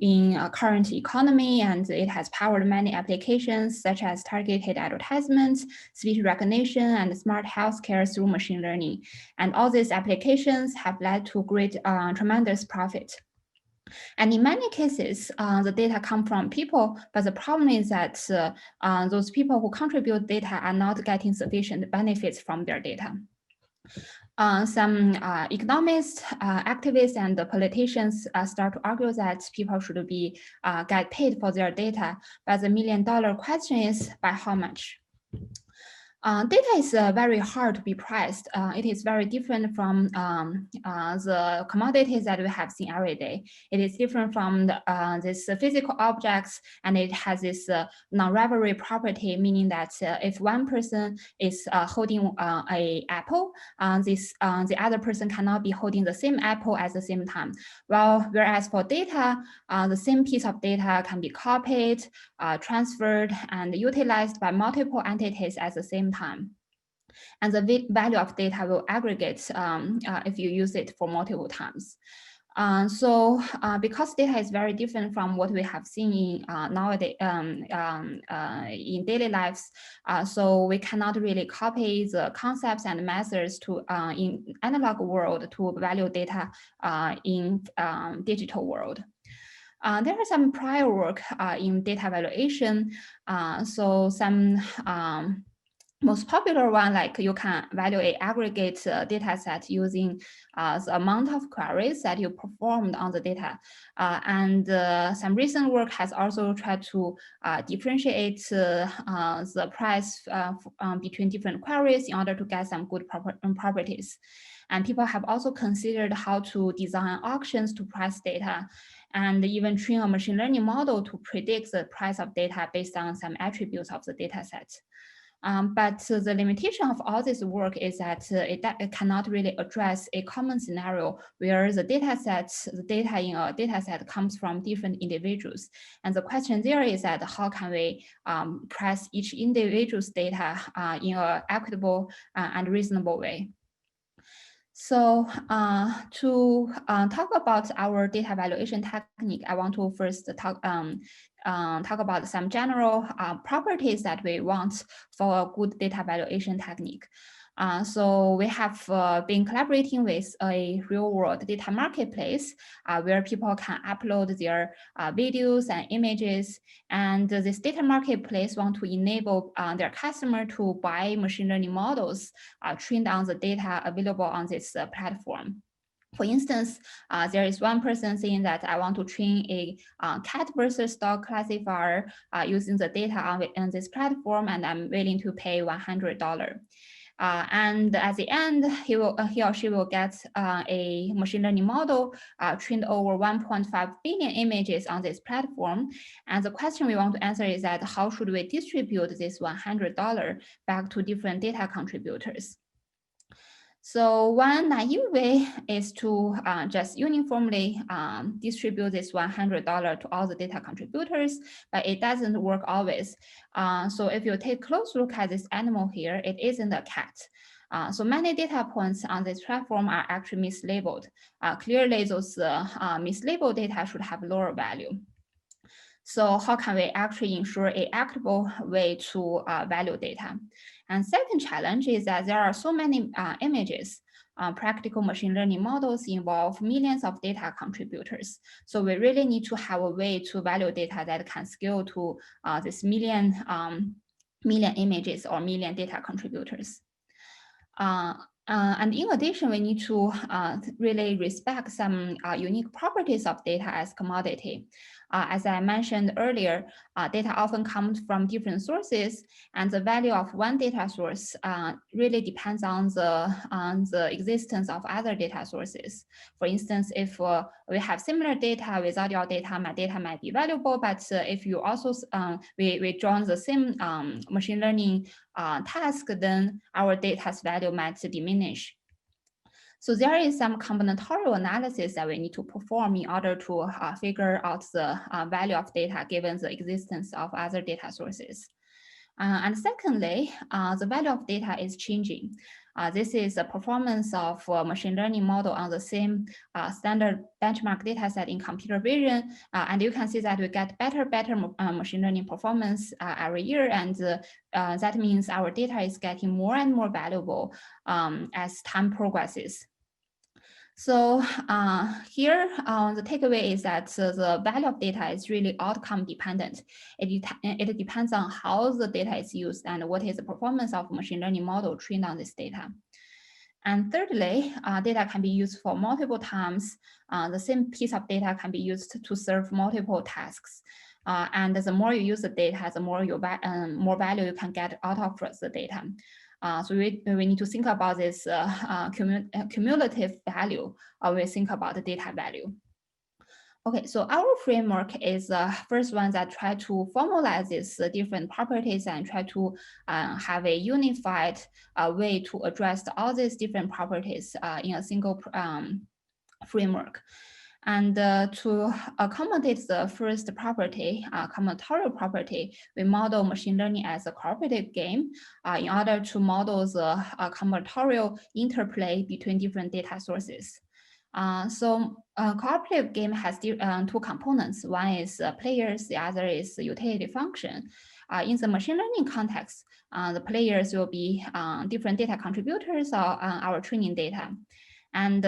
in current economy, and it has powered many applications such as targeted advertisements, speech recognition, and smart healthcare through machine learning. And all these applications have led to great, tremendous profit. And in many cases, the data come from people, but the problem is that those people who contribute data are not getting sufficient benefits from their data. Some economists, activists, and politicians start to argue that people should be get paid for their data, but the million-dollar question is by how much? Data is very hard to be priced. It is very different from the commodities that we have seen every day. It is different from this physical objects, and it has this non-rivalry property, meaning that if one person is holding a apple, the other person cannot be holding the same apple at the same time. Well, whereas for data, the same piece of data can be copied, transferred, and utilized by multiple entities at the same time. And the value of data will aggregate if you use it for multiple times. So because data is very different from what we have seen in nowadays in daily lives, so we cannot really copy the concepts and methods to in analog world to value data in digital world. There are some prior work in data valuation. So some most popular one, like you can evaluate aggregate data set using the amount of queries that you performed on the data. And some recent work has also tried to differentiate the price between different queries in order to get some good properties. And people have also considered how to design auctions to price data, and even train a machine learning model to predict the price of data based on some attributes of the data set. But the limitation of all this work is that it cannot really address a common scenario where the data in a data set comes from different individuals. And the question there is that how can we price each individual's data in an equitable and reasonable way? So to talk about our data valuation technique, I want to first talk about some general properties that we want for a good data valuation technique. So we have been collaborating with a real-world data marketplace where people can upload their videos and images. And this data marketplace want to enable their customer to buy machine learning models trained on the data available on this platform. For instance, there is one person saying that I want to train a cat versus dog classifier using the data on this platform, and I'm willing to pay $100. And at the end, he or she will get a machine learning model trained over 1.5 billion images on this platform. And the question we want to answer is that how should we distribute this $100 back to different data contributors? So one naive way is to just uniformly distribute this $100 to all the data contributors, but it doesn't work always. So if you take a close look at this animal here, it isn't a cat. So many data points on this platform are actually mislabeled. Clearly, those mislabeled data should have lower value. So how can we actually ensure an equitable way to value data? And second challenge is that there are so many images. Practical machine learning models involve millions of data contributors. So we really need to have a way to value data that can scale to this million million images or million data contributors. And in addition, we need to really respect some unique properties of data as commodity. As I mentioned earlier, data often comes from different sources, and the value of one data source really depends on the existence of other data sources. For instance, if we have similar data without your data, my data might be valuable, but if you also, we join the same machine learning task, then our data's value might diminish. So there is some combinatorial analysis that we need to perform in order to figure out the value of data given the existence of other data sources. And secondly, the value of data is changing. This is the performance of a machine learning model on the same standard benchmark data set in computer vision. And you can see that we get better machine learning performance every year. And that means our data is getting more and more valuable as time progresses. So here, the takeaway is that the value of data is really outcome dependent. It depends on how the data is used and what is the performance of machine learning model trained on this data. And thirdly, data can be used for multiple times. The same piece of data can be used to serve multiple tasks. And the more you use the data, the more more value you can get out of the data. So we need to think about this cumulative value, or we think about the data value. Okay, so our framework is the first one that try to formalize these different properties and try to have a unified way to address all these different properties in a single framework. And to accommodate the first property, combinatorial property, we model machine learning as a cooperative game in order to model the combinatorial interplay between different data sources. So cooperative game has two components. One is players, the other is utility function. In the machine learning context, the players will be different data contributors or our training data. And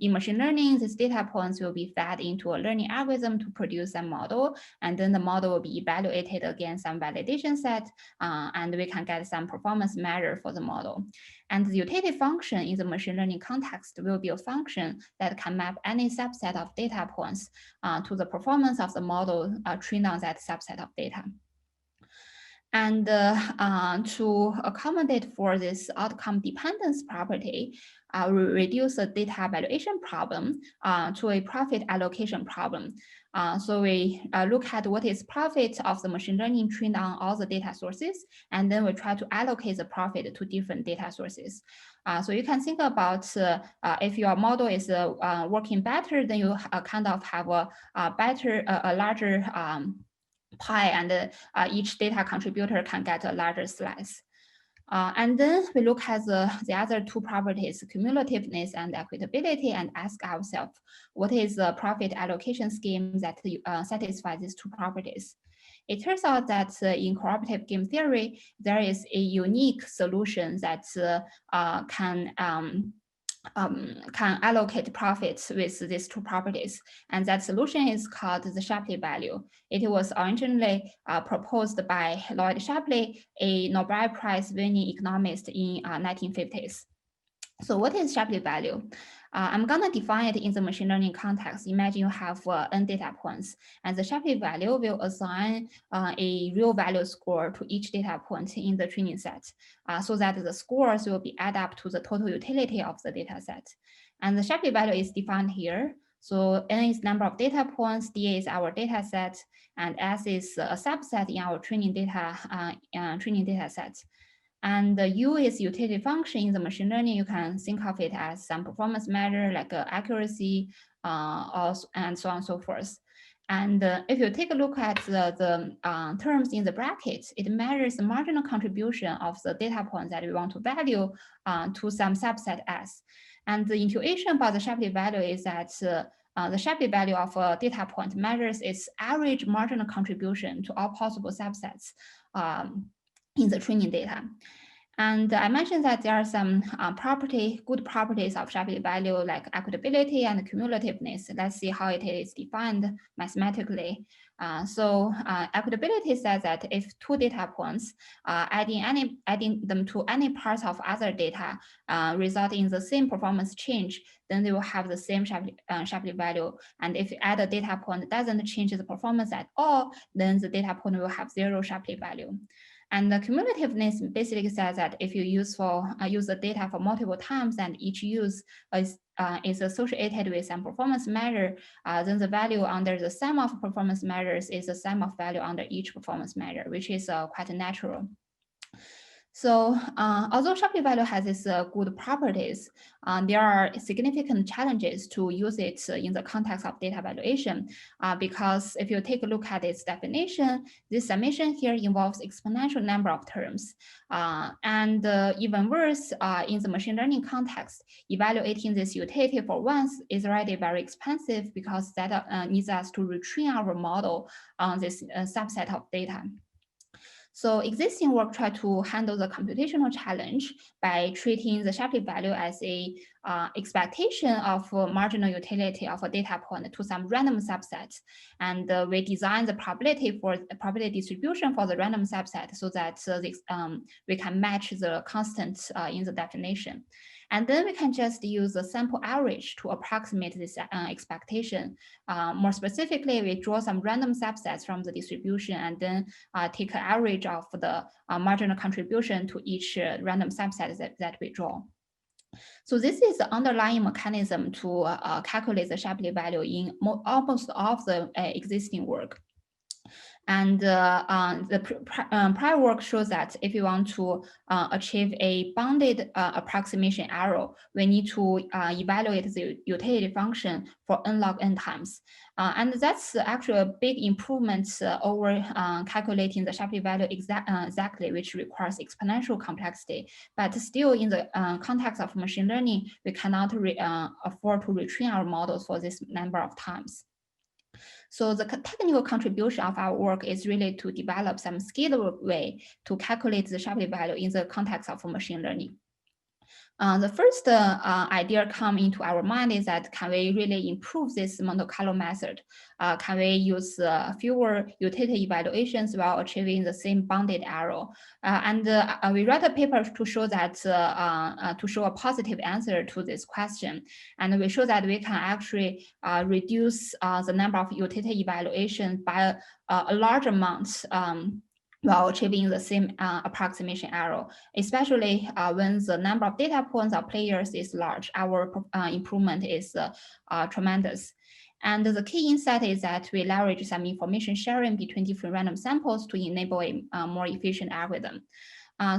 in machine learning, these data points will be fed into a learning algorithm to produce a model, and then the model will be evaluated against some validation set, and we can get some performance measure for the model. And the utility function in the machine learning context will be a function that can map any subset of data points to the performance of the model trained on that subset of data. And to accommodate for this outcome dependence property, we reduce the data valuation problem to a profit allocation problem. So we look at what is profit of the machine learning trained on all the data sources, and then we try to allocate the profit to different data sources. So you can think about if your model is working better, then you kind of have a larger pie, and each data contributor can get a larger slice. And then we look at the other two properties, cumulativeness and equitability, and ask ourselves, what is the profit allocation scheme that satisfies these two properties? It turns out that in cooperative game theory, there is a unique solution that can allocate profits with these two properties. And that solution is called the Shapley value. It was originally proposed by Lloyd Shapley, a Nobel Prize winning economist in 1950s. So what is Shapley value? I'm gonna define it in the machine learning context. Imagine you have n data points, and the Shapley value will assign a real value score to each data point in the training set, so that the scores will be added up to the total utility of the data set. And the Shapley value is defined here. So n is number of data points, d is our data set, and s is a subset in our training data set. And the U is utility function in the machine learning. You can think of it as some performance measure like accuracy and so on and so forth. And if you take a look at the terms in the brackets, it measures the marginal contribution of the data points that we want to value to some subset S. And the intuition about the Shapley value is that the Shapley value of a data point measures its average marginal contribution to all possible subsets in the training data. And I mentioned that there are some good properties of Shapley value like equitability and cumulativeness. Let's see how it is defined mathematically. So equitability says that if two data points, adding them to any part of other data result in the same performance change, then they will have the same Shapley value. And if you add a data point that doesn't change the performance at all, then the data point will have 0 Shapley value. And the cumulativeness basically says that if you use the data for multiple times and each use is associated with some performance measure, then the value under the sum of performance measures is the sum of value under each performance measure, which is quite natural. So although Shapley value has its good properties, there are significant challenges to use it in the context of data valuation, because if you take a look at its definition, this summation here involves exponential number of terms. And even worse, in the machine learning context, evaluating this utility for once is already very expensive because that needs us to retrain our model on this subset of data. So existing work try to handle the computational challenge by treating the Shapley value as a expectation of marginal utility of a data point to some random subset. And we design the probability distribution for the random subset so that we can match the constant in the definition. And then we can just use the sample average to approximate this expectation. More specifically, we draw some random subsets from the distribution and then take an average of the marginal contribution to each random subset that we draw. So this is the underlying mechanism to calculate the Shapley value in almost all of the existing work. And the prior work shows that if you want to achieve a bounded approximation error, we need to evaluate the utility function for n log n times. And that's actually a big improvement over calculating the Shapley value exactly, which requires exponential complexity. But still, in the context of machine learning, we cannot afford to retrain our models for this number of times. So the technical contribution of our work is really to develop some scalable way to calculate the Shapley value in the context of machine learning. The first idea come into our mind is that can we really improve this Monte Carlo method? Can we use fewer utility evaluations while achieving the same bounded error? And we wrote a paper to show that to show a positive answer to this question. And we show that we can actually reduce the number of utility evaluations by a large amount while achieving the same approximation error, especially when the number of data points or players is large. Our improvement is tremendous. And the key insight is that we leverage some information sharing between different random samples to enable a more efficient algorithm.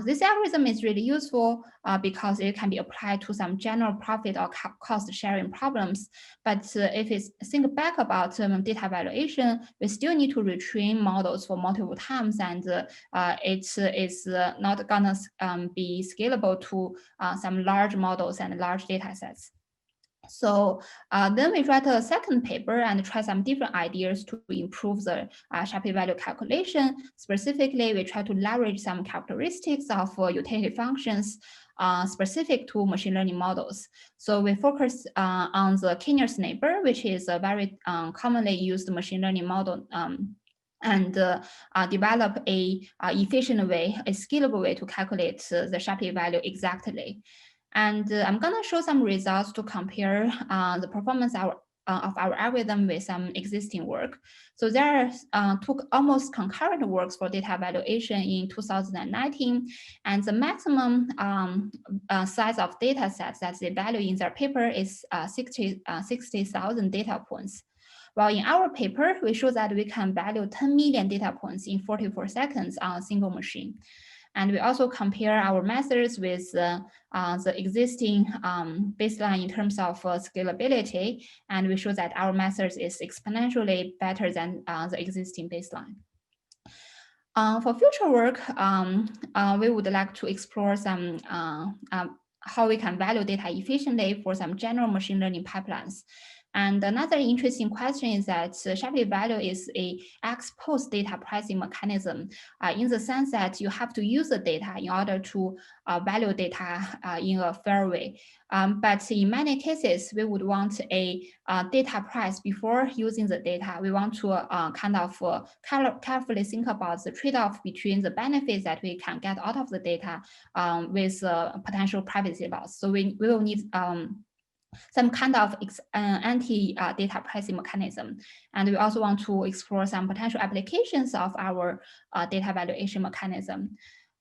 This algorithm is really useful because it can be applied to some general profit or cost sharing problems. But if it's think back about data valuation, we still need to retrain models for multiple times, and it is not gonna be scalable to some large models and large data sets. So then we write a second paper and try some different ideas to improve the Shapley value calculation. Specifically, we try to leverage some characteristics of utility functions specific to machine learning models. So we focus on the k-nearest neighbor, which is a very commonly used machine learning model, and develop a efficient way, a scalable way to calculate the Shapley value exactly. And I'm gonna show some results to compare the performance of our algorithm with some existing work. So there are two almost concurrent works for data valuation in 2019, and the maximum size of data sets that they value in their paper is 60,000 data points. While in our paper, we show that we can value 10 million data points in 44 seconds on a single machine. And we also compare our methods with the existing baseline in terms of scalability. And we show that our methods is exponentially better than the existing baseline. For future work, we would like to explore some how we can value data efficiently for some general machine learning pipelines. And another interesting question is that Shapley value is a ex-post data pricing mechanism in the sense that you have to use the data in order to value data in a fair way. But in many cases, we would want a data price before using the data. We want to kind of carefully think about the trade-off between the benefits that we can get out of the data with potential privacy loss. So we will need some kind of anti-data pricing mechanism. And we also want to explore some potential applications of our data valuation mechanism.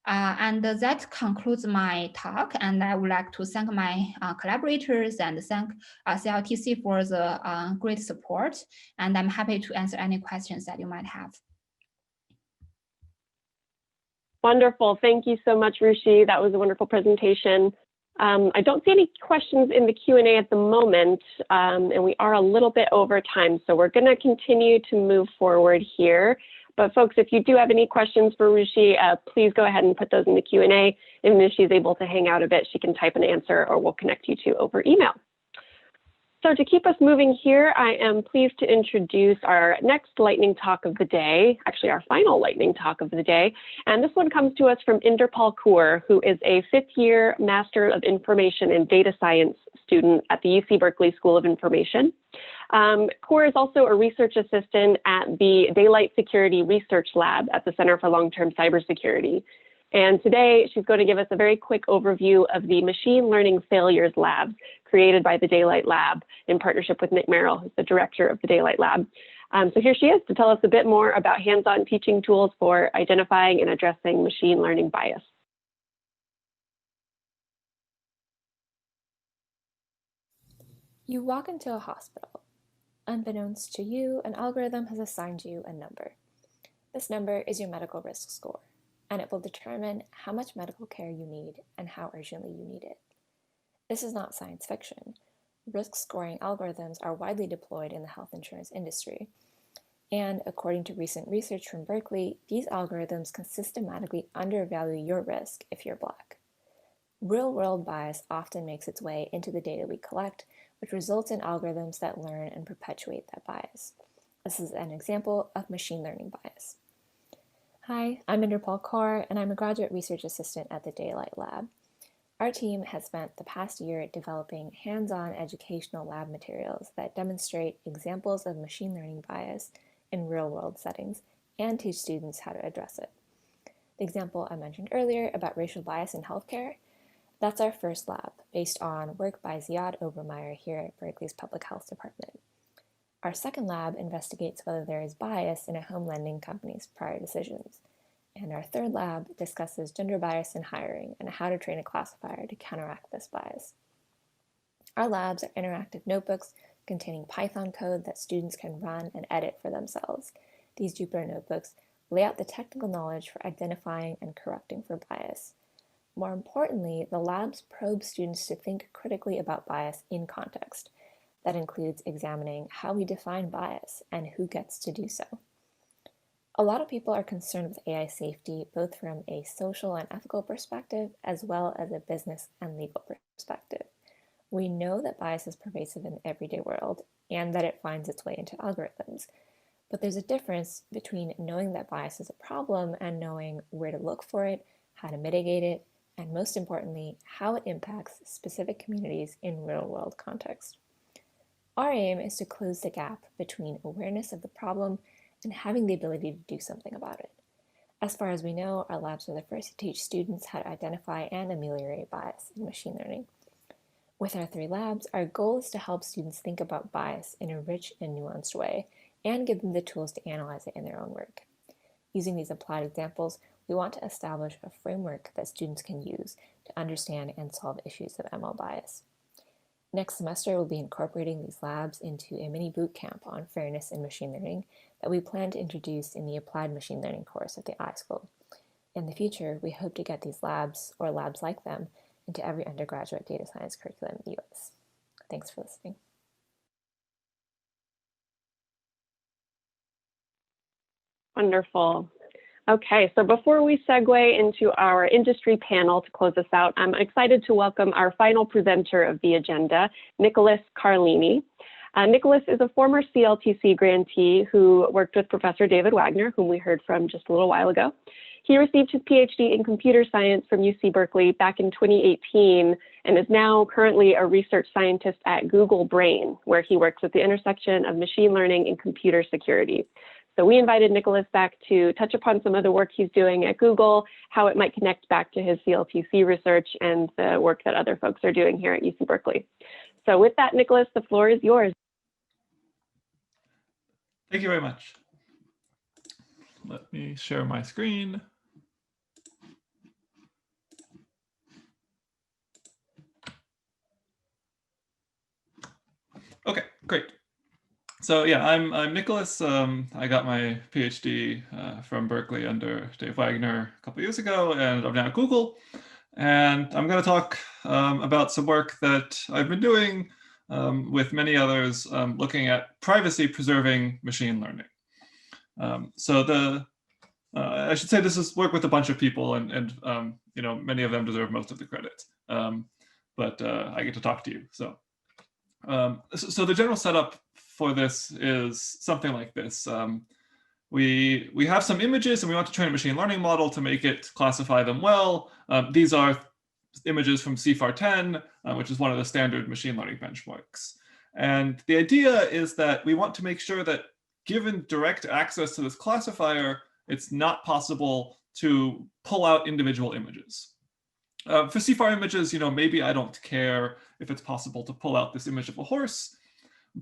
And that concludes my talk. And I would like to thank my collaborators and thank CLTC for the great support. And I'm happy to answer any questions that you might have. Wonderful. Thank you so much, Ruoxi. That was a wonderful presentation. I don't see any questions in the Q&A at the moment, and we are a little bit over time, so we're going to continue to move forward here. But folks, if you do have any questions for Ruoxi, please go ahead and put those in the Q&A. And if she's able to hang out a bit, she can type an answer or we'll connect you to over email. So to keep us moving here, I am pleased to introduce our next lightning talk of the day, actually our final lightning talk of the day. And this one comes to us from Inderpal Kaur, who is a fifth-year Master of Information and Data Science student at the UC Berkeley School of Information. Kaur is also a research assistant at the Deloitte Security Research Lab at the Center for Long-Term Cybersecurity. And today she's going to give us a very quick overview of the Machine Learning Failures Lab created by the Deloitte Lab in partnership with Nick Merrill, who's the director of the Deloitte Lab. So here she is to tell us a bit more about hands-on teaching tools for identifying and addressing machine learning bias. You walk into a hospital. Unbeknownst to you, an algorithm has assigned you a number. This number is your medical risk score, and it will determine how much medical care you need and how urgently you need it. This is not science fiction. Risk scoring algorithms are widely deployed in the health insurance industry. And according to recent research from Berkeley, these algorithms can systematically undervalue your risk if you're Black. Real-world bias often makes its way into the data we collect, which results in algorithms that learn and perpetuate that bias. This is an example of machine learning bias. Hi, I'm Inderpal Kaur, and I'm a graduate research assistant at the Deloitte Lab. Our team has spent the past year developing hands-on educational lab materials that demonstrate examples of machine learning bias in real-world settings and teach students how to address it. The example I mentioned earlier about racial bias in healthcare, that's our first lab, based on work by Ziad Obermeyer here at Berkeley's Public Health Department. Our second lab investigates whether there is bias in a home lending company's prior decisions. And our third lab discusses gender bias in hiring and how to train a classifier to counteract this bias. Our labs are interactive notebooks containing Python code that students can run and edit for themselves. These Jupyter notebooks lay out the technical knowledge for identifying and correcting for bias. More importantly, the labs probe students to think critically about bias in context. That includes examining how we define bias and who gets to do so. A lot of people are concerned with AI safety, both from a social and ethical perspective, as well as a business and legal perspective. We know that bias is pervasive in the everyday world and that it finds its way into algorithms. But there's a difference between knowing that bias is a problem and knowing where to look for it, how to mitigate it, and most importantly, how it impacts specific communities in real-world context. Our aim is to close the gap between awareness of the problem and having the ability to do something about it. As far as we know, our labs are the first to teach students how to identify and ameliorate bias in machine learning. With our 3 labs, our goal is to help students think about bias in a rich and nuanced way and give them the tools to analyze it in their own work. Using these applied examples, we want to establish a framework that students can use to understand and solve issues of ML bias. Next semester, we'll be incorporating these labs into a mini boot camp on fairness in machine learning that we plan to introduce in the applied machine learning course at the iSchool. In the future, we hope to get these labs, or labs like them, into every undergraduate data science curriculum in the US. Thanks for listening. Wonderful. Okay, so before we segue into our industry panel to close us out, I'm excited to welcome our final presenter of the agenda, Nicholas Carlini. Nicholas is a former CLTC grantee who worked with Professor David Wagner, whom we heard from just a little while ago. He received his PhD in computer science from UC Berkeley back in 2018 and is now currently a research scientist at Google Brain, where he works at the intersection of machine learning and computer security. So we invited Nicholas back to touch upon some of the work he's doing at Google, how it might connect back to his CLTC research and the work that other folks are doing here at UC Berkeley. So with that, Nicholas, the floor is yours. Thank you very much. Let me share my screen. Okay, great. So yeah, I'm Nicholas. I got my PhD from Berkeley under Dave Wagner a couple years ago, and I'm now at Google. And I'm going to talk about some work that I've been doing with many others, looking at privacy-preserving machine learning. I should say this is work with a bunch of people, and you know, many of them deserve most of the credit. But I get to talk to you. So the general setup for this is something like this. We have some images and we want to train a machine learning model to make it classify them well. These are images from CFAR10, which is one of the standard machine learning benchmarks. And the idea is that we want to make sure that given direct access to this classifier, it's not possible to pull out individual images. For CFAR images, you know, maybe I don't care if it's possible to pull out this image of a horse,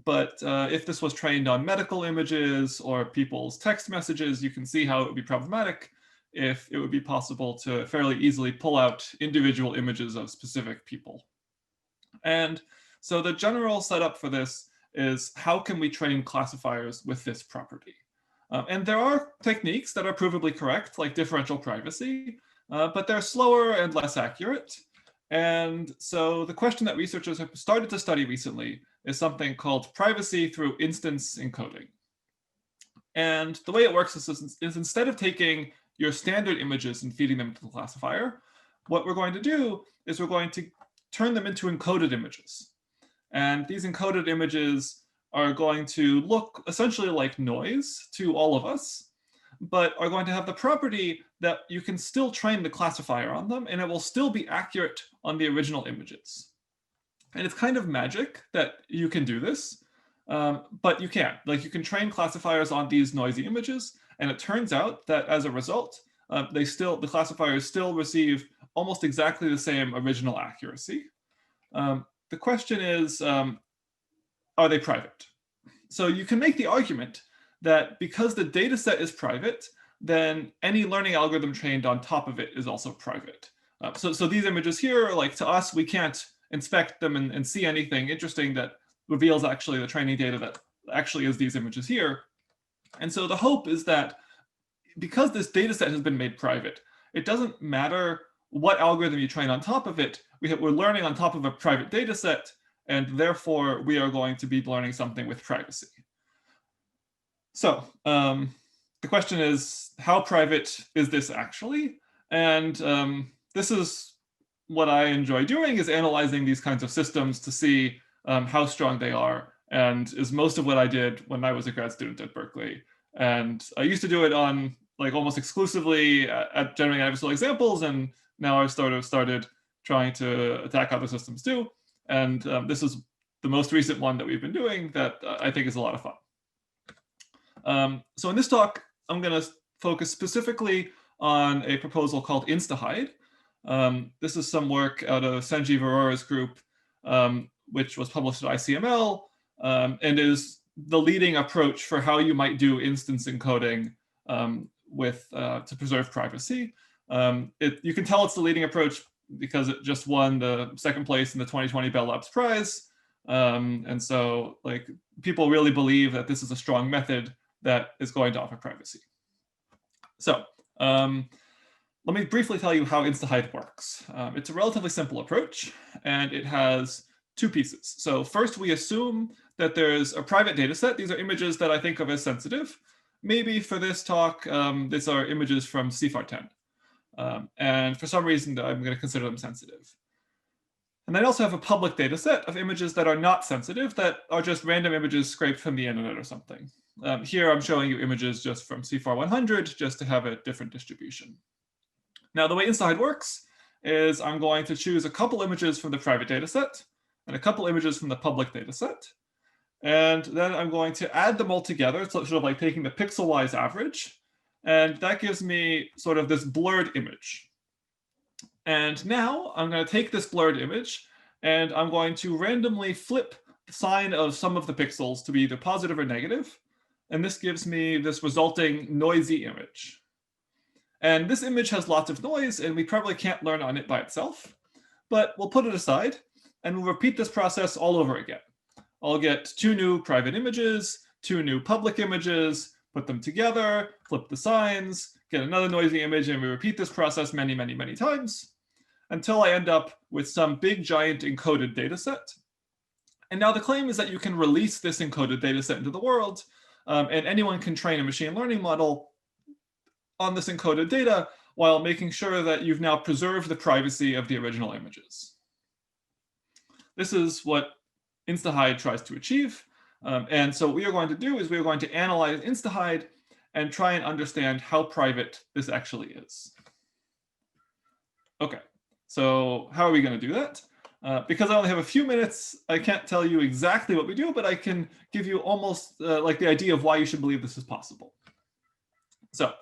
but if this was trained on medical images or people's text messages, you can see how it would be problematic if it would be possible to fairly easily pull out individual images of specific people. And so the general setup for this is how can we train classifiers with this property? And there are techniques that are provably correct, like differential privacy, but they're slower and less accurate. And so the question that researchers have started to study recently is something called privacy through instance encoding. And the way it works is instead of taking your standard images and feeding them into the classifier, what we're going to do is we're going to turn them into encoded images. And these encoded images are going to look essentially like noise to all of us, but are going to have the property that you can still train the classifier on them and it will still be accurate on the original images. And it's kind of magic that you can do this, but you can't. Like, you can train classifiers on these noisy images, and it turns out that as a result, the classifiers still receive almost exactly the same original accuracy. The question is, are they private? So you can make the argument that because the data set is private, then any learning algorithm trained on top of it is also private. So these images here, like, to us, we can't inspect them and see anything interesting that reveals actually the training data that actually is these images here. And so the hope is that because this data set has been made private, it doesn't matter what algorithm you train on top of it. We're learning on top of a private data set, and therefore we are going to be learning something with privacy. So the question is, how private is this actually? And this is what I enjoy doing, is analyzing these kinds of systems to see how strong they are, and is most of what I did when I was a grad student at Berkeley. And I used to do it on, like, almost exclusively at generating adversarial examples, and now I've started trying to attack other systems too. And this is the most recent one that we've been doing that I think is a lot of fun. So in this talk, I'm going to focus specifically on a proposal called InstaHide. This is some work out of Sanjeev Arora's group, which was published at ICML, and is the leading approach for how you might do instance encoding to preserve privacy. You can tell it's the leading approach because it just won the second place in the 2020 Bell Labs Prize. And so, like, people really believe that this is a strong method that is going to offer privacy. So let me briefly tell you how InstaHide works. It's a relatively simple approach, and it has two pieces. So first, we assume that there's a private data set. These are images that I think of as sensitive. Maybe for this talk, these are images from CFAR10. And for some reason, I'm going to consider them sensitive. And I also have a public data set of images that are not sensitive, that are just random images scraped from the internet or something. Here I'm showing you images just from CFAR 100, just to have a different distribution. Now, the way Instahide works is I'm going to choose a couple images from the private data set and a couple images from the public data set. And then I'm going to add them all together, so sort of like taking the pixel-wise average. And that gives me sort of this blurred image. And now I'm going to take this blurred image and I'm going to randomly flip the sign of some of the pixels to be either positive or negative. And this gives me this resulting noisy image. And this image has lots of noise, and we probably can't learn on it by itself. But we'll put it aside, and we'll repeat this process all over again. I'll get 2 new private images, 2 new public images, put them together, flip the signs, get another noisy image, and we repeat this process many, many, many times until I end up with some big, giant encoded data set. And now the claim is that you can release this encoded data set into the world, and anyone can train a machine learning model on this encoded data while making sure that you've now preserved the privacy of the original images. This is what Instahide tries to achieve. And so what we are going to do is we are going to analyze Instahide and try and understand how private this actually is. Okay, so how are we going to do that? Because I only have a few minutes, I can't tell you exactly what we do, but I can give you almost like the idea of why you should believe this is possible. So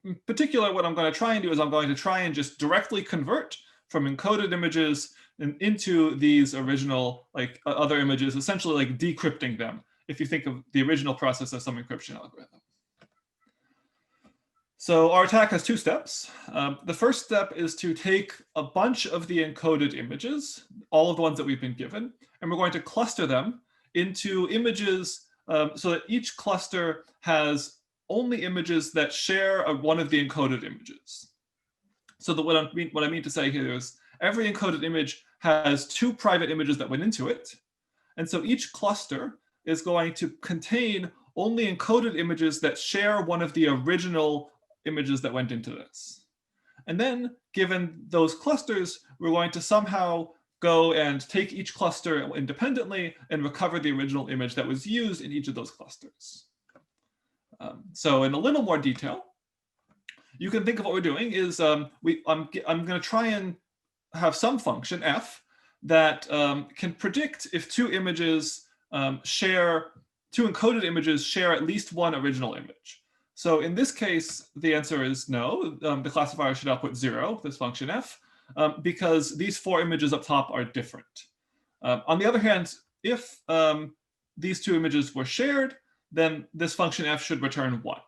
in particular, what I'm going to try and do is I'm going to try and just directly convert from encoded images into these original, like other images, essentially like decrypting them, if you think of the original process as some encryption algorithm. So our attack has 2 steps. The first step is to take a bunch of the encoded images, all of the ones that we've been given, and we're going to cluster them into images so that each cluster has only images that share one of the encoded images. So what I mean to say here is every encoded image has 2 private images that went into it. And so each cluster is going to contain only encoded images that share one of the original images that went into this. And then, given those clusters, we're going to somehow go and take each cluster independently and recover the original image that was used in each of those clusters. So in a little more detail, you can think of what we're doing is I'm going to try and have some function f that can predict if 2 images two encoded images share at least one original image. So in this case, the answer is no. The classifier should output 0, this function f, because these 4 images up top are different. On the other hand, if these 2 images were shared, then this function f should return 1.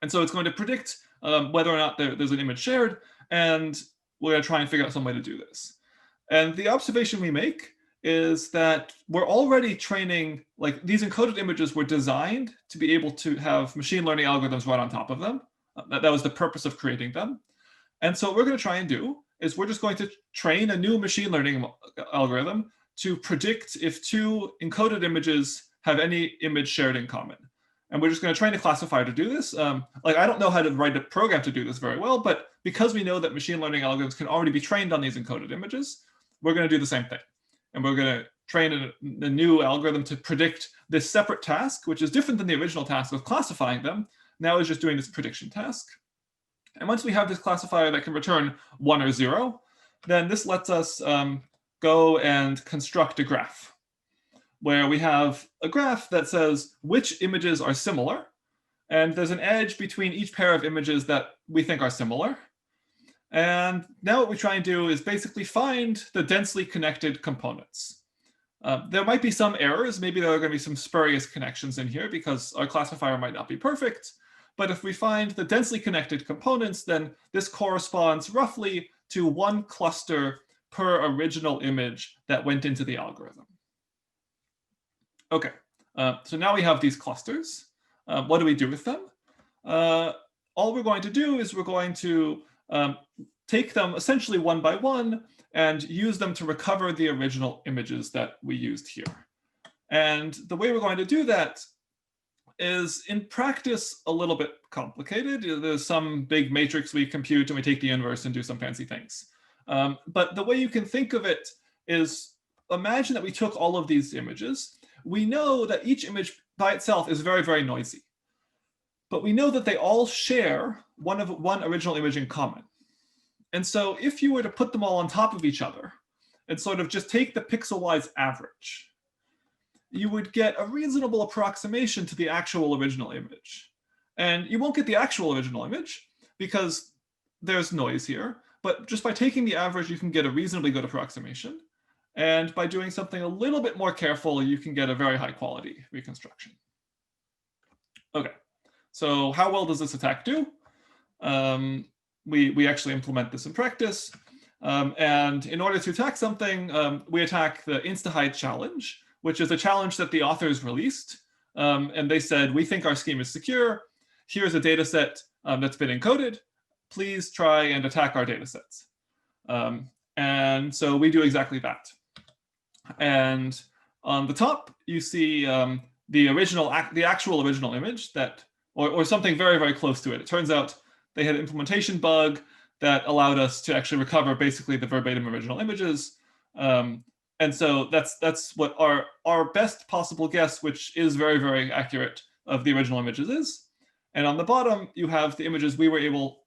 And so it's going to predict whether or not there's an image shared, and we're going to try and figure out some way to do this. And the observation we make is that we're already training, like these encoded images were designed to be able to have machine learning algorithms run on top of them. That was the purpose of creating them. And so what we're going to try and do is we're just going to train a new machine learning algorithm to predict if 2 encoded images have any image shared in common. And we're just going to train a classifier to do this. Like I don't know how to write a program to do this very well, but because we know that machine learning algorithms can already be trained on these encoded images, we're going to do the same thing. And we're going to train a new algorithm to predict this separate task, which is different than the original task of classifying them. Now it's just doing this prediction task. And once we have this classifier that can return 1 or 0, then this lets us go and construct a graph, where we have a graph that says which images are similar, and there's an edge between each pair of images that we think are similar. And now what we try and do is basically find the densely connected components. There might be some errors. Maybe there are going to be some spurious connections in here because our classifier might not be perfect. But if we find the densely connected components, then this corresponds roughly to 1 cluster per original image that went into the algorithm. Okay, so now we have these clusters. What do we do with them? All we're going to do is we're going to take them essentially 1 by 1 and use them to recover the original images that we used here. And the way we're going to do that is in practice a little bit complicated. There's some big matrix we compute and we take the inverse and do some fancy things. But the way you can think of it is, imagine that we took all of these images. We know that each image by itself is very, very noisy. But we know that they all share one original image in common. And so if you were to put them all on top of each other and sort of just take the pixel-wise average, you would get a reasonable approximation to the actual original image. And you won't get the actual original image because there's noise here, but just by taking the average, you can get a reasonably good approximation. And by doing something a little bit more careful, you can get a very high quality reconstruction. Okay, so how well does this attack do? We actually implement this in practice. And in order to attack something, we attack the InstaHide challenge, which is a challenge that the authors released. And they said, we think our scheme is secure. Here's a data set that's been encoded. Please try and attack our data sets. And so we do exactly that. And on the top, you see the actual original image that, or something very, very close to it. It turns out they had an implementation bug that allowed us to actually recover basically the verbatim original images. And so that's what our best possible guess, which is very, very accurate, of the original images is. And on the bottom, you have the images we were able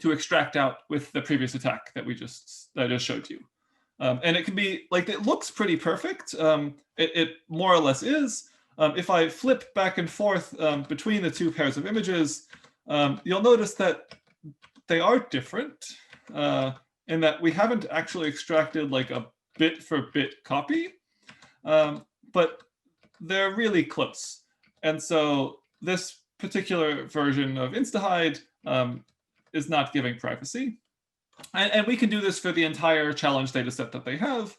to extract out with the previous attack that I just showed you. And it can be, like, it looks pretty perfect. It more or less is. If I flip back and forth between the two pairs of images, you'll notice that they are different in that we haven't actually extracted like a bit for bit copy, but they're really close. And so this particular version of InstaHide is not giving privacy. And we can do this for the entire challenge data set that they have.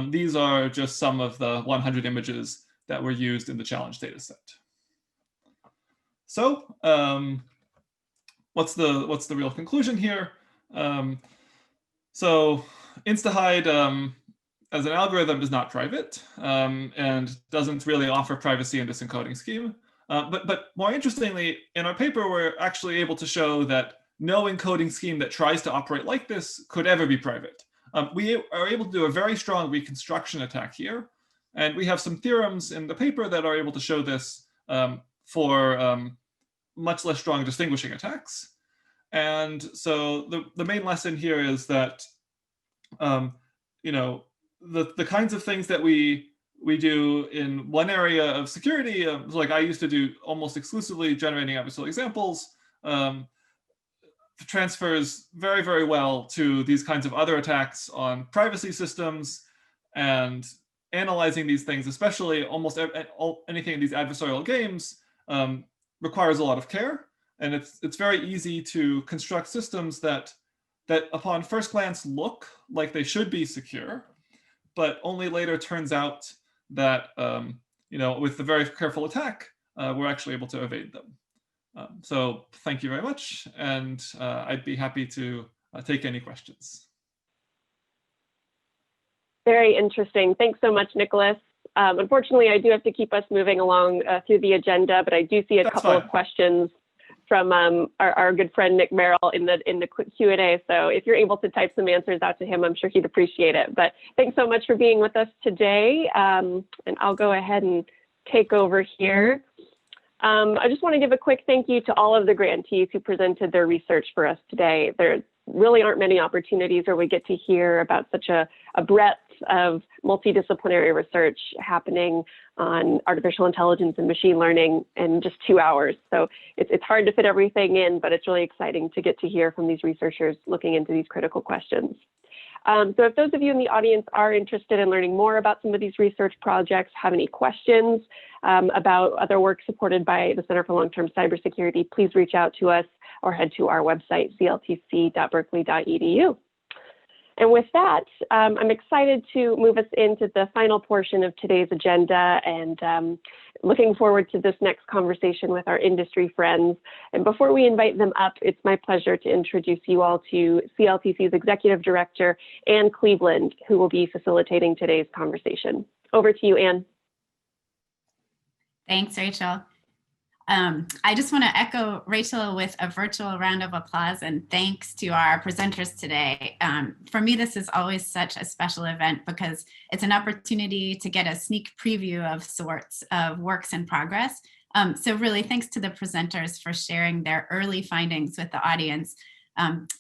These are just some of the 100 images that were used in the challenge data set. So what's the real conclusion here? So InstaHide as an algorithm is not private and doesn't really offer privacy in this encoding scheme. But more interestingly, in our paper, we're actually able to show that no encoding scheme that tries to operate like this could ever be private. We are able to do a very strong reconstruction attack here. And we have some theorems in the paper that are able to show this for much less strong distinguishing attacks. And so the main lesson here is that you know, the kinds of things that we do in one area of security, like I used to do almost exclusively generating adversarial examples, transfers very, very well to these kinds of other attacks on privacy systems, and analyzing these things, especially almost anything in these adversarial games, requires a lot of care. And it's very easy to construct systems that upon first glance look like they should be secure, but only later turns out that you know, with the very careful attack, we're actually able to evade them. So thank you very much, and I'd be happy to take any questions. Very interesting. Thanks so much, Nicholas. Unfortunately, I do have to keep us moving along through the agenda, but I do see a couple of questions from our good friend Nick Merrill in the Q&A. So if you're able to type some answers out to him, I'm sure he'd appreciate it. But thanks so much for being with us today. And I'll go ahead and take over here. I just want to give a quick thank you to all of the grantees who presented their research for us today. There really aren't many opportunities where we get to hear about such a breadth of multidisciplinary research happening on artificial intelligence and machine learning in just 2 hours. So it's hard to fit everything in, but it's really exciting to get to hear from these researchers looking into these critical questions. So if those of you in the audience are interested in learning more about some of these research projects, have any questions about other work supported by the Center for Long-Term Cybersecurity, please reach out to us or head to our website, cltc.berkeley.edu. And with that, I'm excited to move us into the final portion of today's agenda, and looking forward to this next conversation with our industry friends. And before we invite them up, it's my pleasure to introduce you all to CLTC's Executive Director, Anne Cleveland, who will be facilitating today's conversation. Over to you, Anne. Thanks, Rachel. I just want to echo Rachel with a virtual round of applause and thanks to our presenters today. For me, this is always such a special event because it's an opportunity to get a sneak preview of sorts of works in progress. So really thanks to the presenters for sharing their early findings with the audience,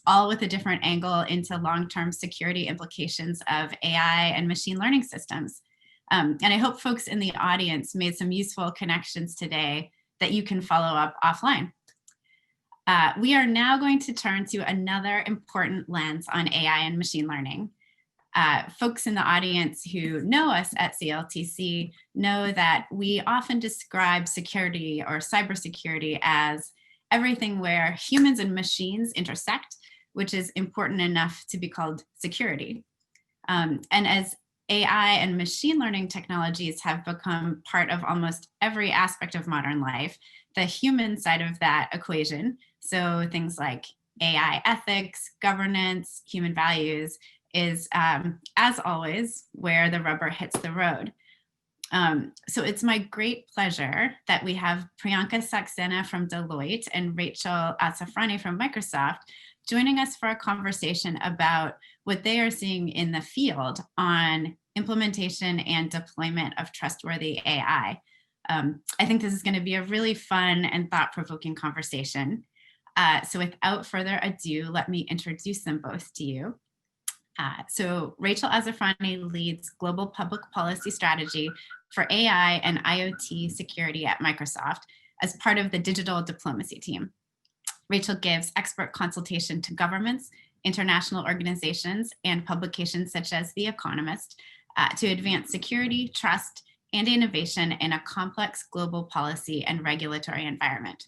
all with a different angle into long-term security implications of AI and machine learning systems. And I hope folks in the audience made some useful connections today that you can follow up offline. We are now going to turn to another important lens on AI and machine learning. Folks in the audience who know us at CLTC know that we often describe security or cybersecurity as everything where humans and machines intersect, which is important enough to be called security. And as AI and machine learning technologies have become part of almost every aspect of modern life, the human side of that equation, so things like AI ethics, governance, human values, is, as always, where the rubber hits the road. So it's my great pleasure that we have Priyanka Saxena from Deloitte and Rachel Azafrani from Microsoft joining us for a conversation about what they are seeing in the field on implementation and deployment of trustworthy AI. I think this is going to be a really fun and thought-provoking conversation. So without further ado, let me introduce them both to you. So Rachel Azafrani leads global public policy strategy for AI and IoT security at Microsoft as part of the digital diplomacy team. Rachel gives expert consultation to governments, international organizations, and publications such as The Economist to advance security, trust, and innovation in a complex global policy and regulatory environment.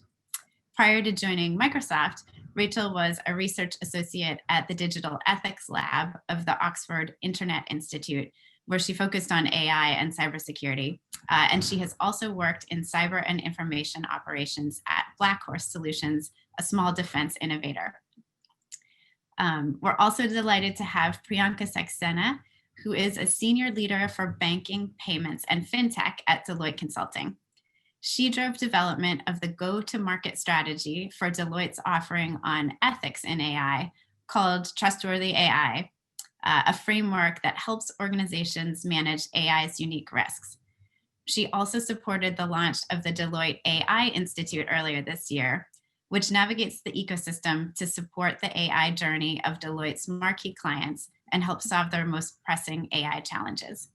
Prior to joining Microsoft, Rachel was a research associate at the Digital Ethics Lab of the Oxford Internet Institute, where she focused on AI and cybersecurity. And she has also worked in cyber and information operations at Black Horse Solutions, a small defense innovator. We're also delighted to have Priyanka Saxena, who is a senior leader for banking, payments, and fintech at Deloitte Consulting. She drove development of the go-to-market strategy for Deloitte's offering on ethics in AI called Trustworthy AI, a framework that helps organizations manage AI's unique risks. She also supported the launch of the Deloitte AI Institute earlier this year, which navigates the ecosystem to support the AI journey of Deloitte's marquee clients and help solve their most pressing AI challenges.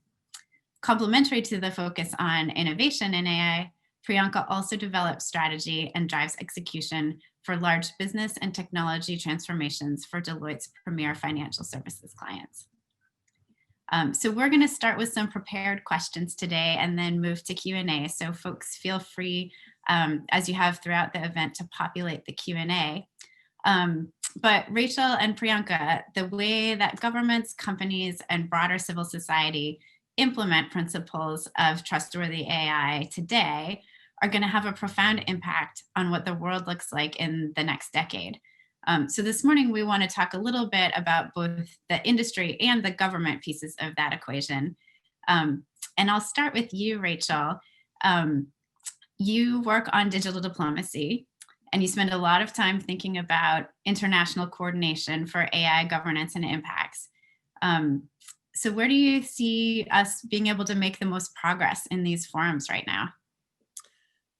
Complementary to the focus on innovation in AI, Priyanka also develops strategy and drives execution for large business and technology transformations for Deloitte's premier financial services clients. So we're going to start with some prepared questions today and then move to Q&A. So folks, feel free, as you have throughout the event, to populate the Q&A. But Rachel and Priyanka, the way that governments, companies, and broader civil society implement principles of trustworthy AI today are going to have a profound impact on what the world looks like in the next decade. So this morning, we want to talk a little bit about both the industry and the government pieces of that equation. And I'll start with you, Rachel. You work on digital diplomacy, and you spend a lot of time thinking about international coordination for AI governance and impacts. So where do you see us being able to make the most progress in these forums right now?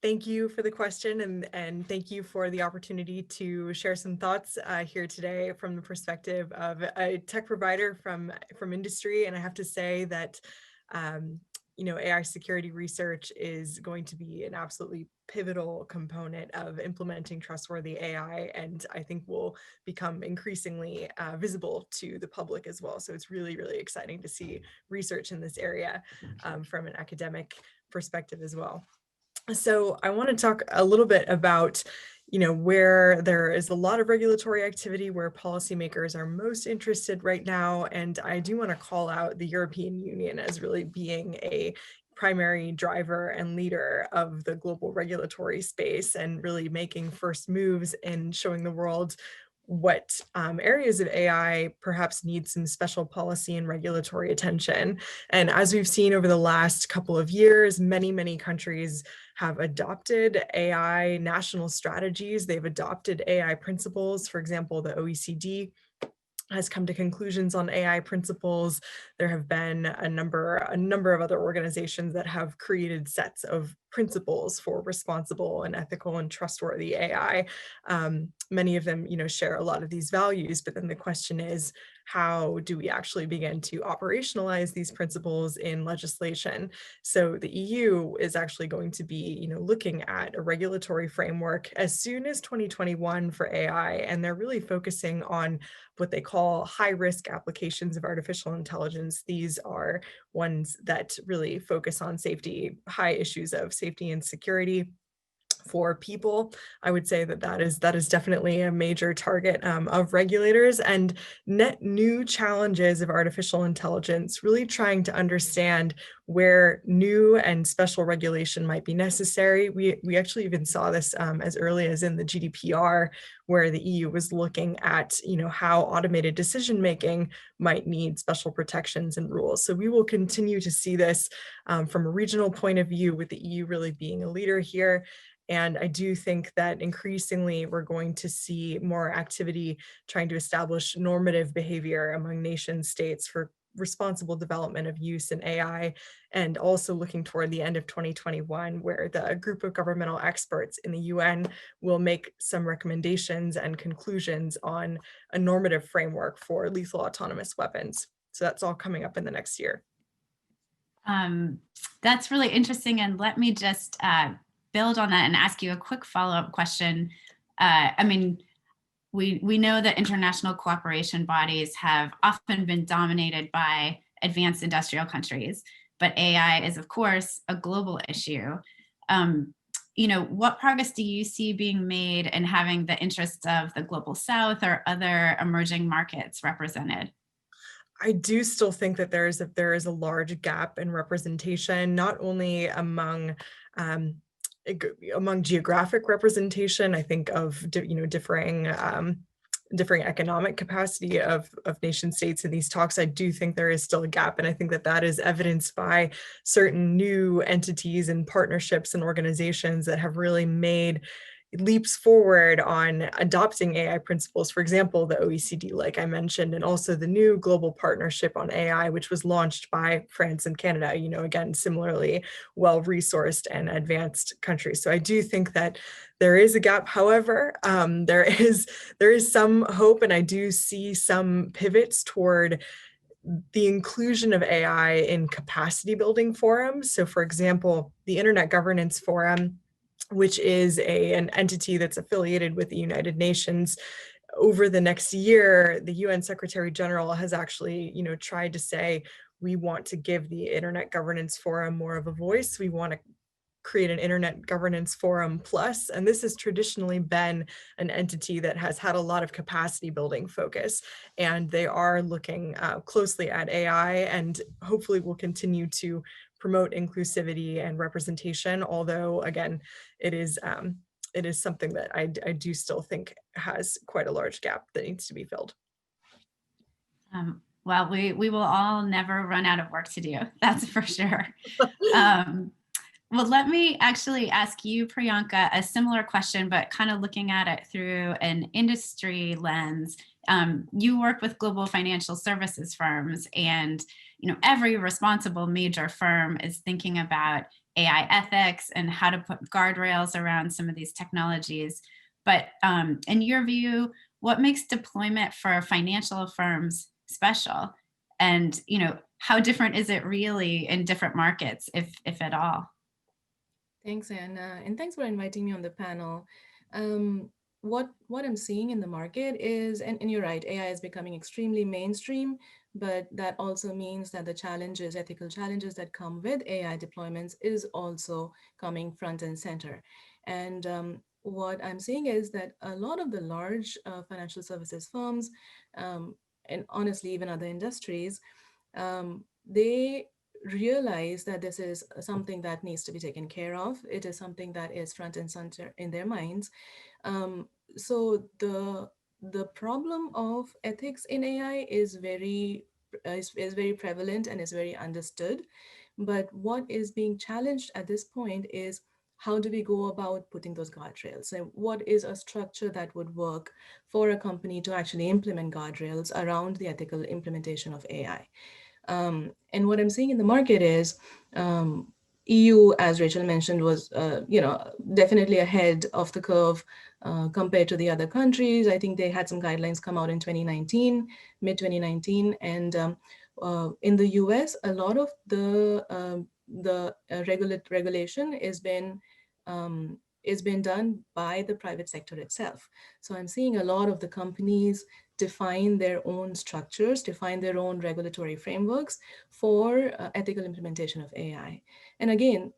Thank you for the question, and thank you for the opportunity to share some thoughts here today from the perspective of a tech provider from industry. And I have to say that AI security research is going to be an absolutely pivotal component of implementing trustworthy AI, and I think will become increasingly visible to the public as well. So it's really, really exciting to see research in this area from an academic perspective as well. So I want to talk a little bit about, where there is a lot of regulatory activity, where policymakers are most interested right now. And I do want to call out the European Union as really being a primary driver and leader of the global regulatory space and really making first moves in showing the world what areas of AI perhaps need some special policy and regulatory attention. And as we've seen over the last couple of years, many countries have adopted AI national strategies. They've adopted AI principles. For example, the OECD has come to conclusions on AI principles. There have been a number of other organizations that have created sets of principles for responsible and ethical and trustworthy AI. Many of them, share a lot of these values, but then the question is, how do we actually begin to operationalize these principles in legislation? So the EU is actually going to be, looking at a regulatory framework as soon as 2021 for AI, and they're really focusing on what they call high-risk applications of artificial intelligence. These are ones that really focus on safety, high issues of safety and security for people. I would say that is definitely a major target of regulators, and net new challenges of artificial intelligence, really trying to understand where new and special regulation might be necessary. We actually even saw this as early as in the GDPR, where the EU was looking at how automated decision making might need special protections and rules. So we will continue to see this from a regional point of view, with the EU really being a leader here. And I do think that increasingly we're going to see more activity trying to establish normative behavior among nation states for responsible development of use in AI, and also looking toward the end of 2021, where the group of governmental experts in the UN will make some recommendations and conclusions on a normative framework for lethal autonomous weapons. So that's all coming up in the next year. That's really interesting. And let me just build on that and ask you a quick follow-up question. We know that international cooperation bodies have often been dominated by advanced industrial countries, but AI is, of course, a global issue. What progress do you see being made in having the interests of the global South or other emerging markets represented? I do still think that there is a large gap in representation, not only among geographic representation. I think of differing economic capacity of nation states in these talks. I do think there is still a gap, and I think that is evidenced by certain new entities and partnerships and organizations that have really made leaps forward on adopting AI principles. For example, the OECD, like I mentioned, and also the new global partnership on AI, which was launched by France and Canada, again, similarly well-resourced and advanced countries. So I do think that there is a gap. However, there is some hope, and I do see some pivots toward the inclusion of AI in capacity building forums. So for example, the Internet Governance Forum, which is an entity that's affiliated with the United Nations. Over the next year, the UN Secretary General has actually, tried to say, we want to give the Internet Governance Forum more of a voice. We want to create an Internet Governance Forum Plus, and this has traditionally been an entity that has had a lot of capacity building focus, and they are looking closely at AI, and hopefully will continue to promote inclusivity and representation, although again, it is something that I do still think has quite a large gap that needs to be filled. Well, we will all never run out of work to do, that's for sure. Well, let me actually ask you, Priyanka, a similar question, but kind of looking at it through an industry lens. You work with global financial services firms, and every responsible major firm is thinking about AI ethics and how to put guardrails around some of these technologies. But in your view, what makes deployment for financial firms special? And how different is it really in different markets, if at all? Thanks, Anna, and thanks for inviting me on the panel. What I'm seeing in the market is, and you're right, AI is becoming extremely mainstream, but that also means that the challenges, ethical challenges that come with AI deployments is also coming front and center. And what I'm seeing is that a lot of the large financial services firms, and honestly, even other industries, they realize that this is something that needs to be taken care of. It is something that is front and center in their minds. So the the problem of ethics in AI is very prevalent and is very understood. But what is being challenged at this point is, how do we go about putting those guardrails? And what is a structure that would work for a company to actually implement guardrails around the ethical implementation of AI? And what I'm seeing in the market is EU, as Rachel mentioned, was definitely ahead of the curve compared to the other countries. I think they had some guidelines come out in 2019, mid 2019, and in the US, a lot of the regulation is been done by the private sector itself. So I'm seeing a lot of the companies define their own structures, define their own regulatory frameworks for ethical implementation of AI. And again,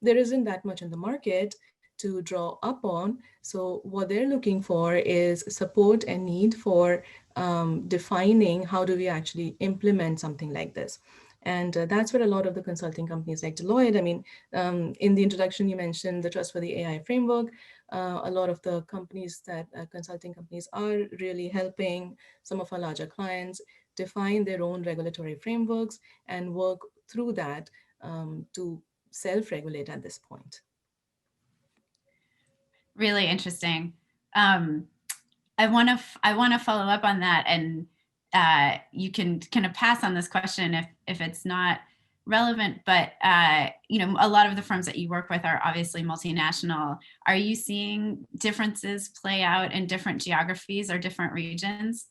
there isn't that much in the market to draw upon. So what they're looking for is support and need for defining how do we actually implement something like this. And that's where a lot of the consulting companies like Deloitte, I mean, in the introduction, you mentioned the trustworthy AI framework. A lot of the companies that consulting companies are really helping some of our larger clients define their own regulatory frameworks and work through that to self-regulate at this point. Really interesting. I want to follow up on that, and you can kind of pass on this question if it's not relevant, but a lot of the firms that you work with are obviously multinational. Are you seeing differences play out in different geographies or different regions?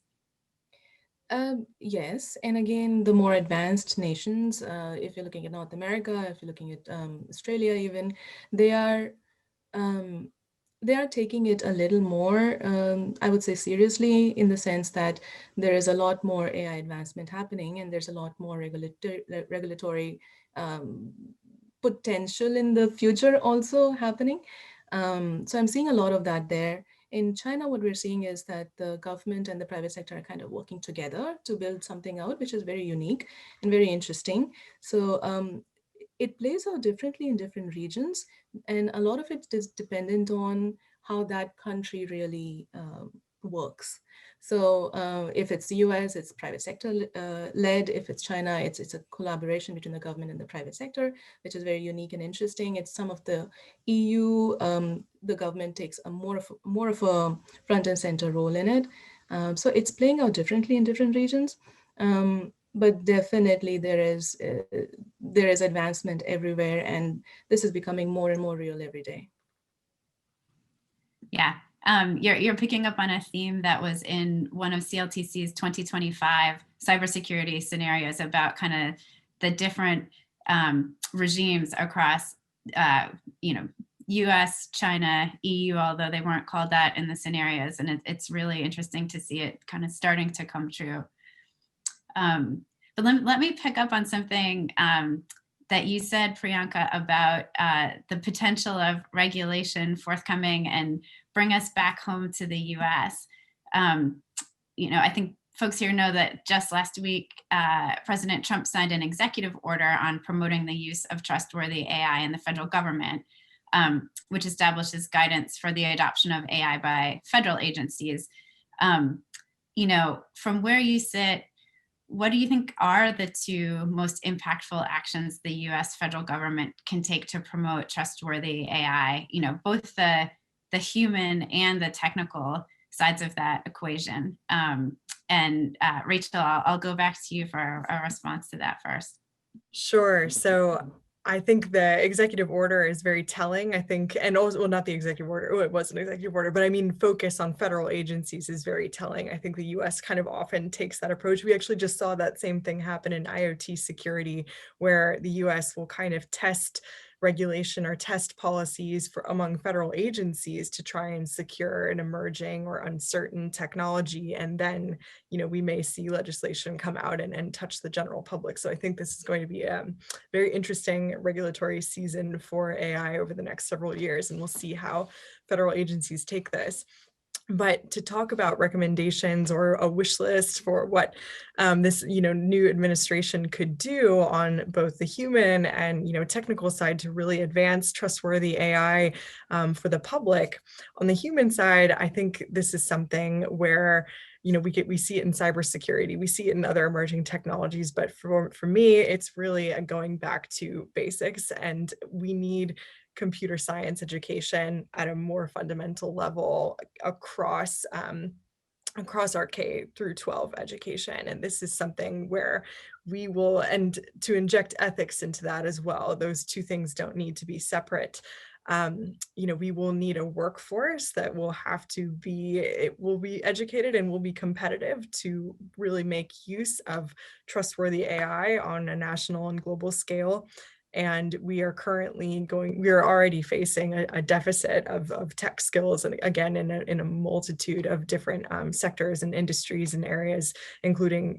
Yes, and again, the more advanced nations, if you're looking at North America, if you're looking at Australia even, they are taking it a little more, I would say, seriously, in the sense that there is a lot more AI advancement happening, and there's a lot more regulatory potential in the future also happening. So I'm seeing a lot of that there. In China, what we're seeing is that the government and the private sector are kind of working together to build something out, which is very unique and very interesting. So it plays out differently in different regions, and a lot of it is dependent on how that country really works. So if it's the US, it's private sector led. If it's China, it's a collaboration between the government and the private sector, which is very unique and interesting. It's some of the EU, the government takes a more of a front and center role in it. So it's playing out differently in different regions. But definitely there is advancement everywhere, and this is becoming more and more real every day. Yeah, you're picking up on a theme that was in one of CLTC's 2025 cybersecurity scenarios about kind of the different regimes across, US, China, EU, although they weren't called that in the scenarios, and it's really interesting to see it kind of starting to come true. But let me pick up on something that you said, Priyanka, about the potential of regulation forthcoming and bring us back home to the US. I think folks here know that just last week, President Trump signed an executive order on promoting the use of trustworthy AI in the federal government, which establishes guidance for the adoption of AI by federal agencies. From where you sit, what do you think are the two most impactful actions the US federal government can take to promote trustworthy AI, both the human and the technical sides of that equation? And Rachel, I'll go back to you for a response to that first. Sure. So I think the executive order is very telling, I think, and also, well, not the executive order, it was an executive order, but I mean, focus on federal agencies is very telling. I think the US kind of often takes that approach. We actually just saw that same thing happen in IoT security, where the US will kind of test regulation or test policies among federal agencies to try and secure an emerging or uncertain technology. And then, we may see legislation come out and touch the general public. So I think this is going to be a very interesting regulatory season for AI over the next several years, and we'll see how federal agencies take this. But to talk about recommendations or a wish list for what this new administration could do on both the human and technical side to really advance trustworthy AI for the public. On the human side, I think this is something where we see it in cybersecurity, we see it in other emerging technologies, but for me, it's really going back to basics, and we need computer science education at a more fundamental level across our K through 12 education. And this is something where we will, and to inject ethics into that as well, those two things don't need to be separate. We will need a workforce that will have to be educated and will be competitive to really make use of trustworthy AI on a national and global scale. And we are already facing a deficit of tech skills, and again, in a multitude of different sectors and industries and areas, including,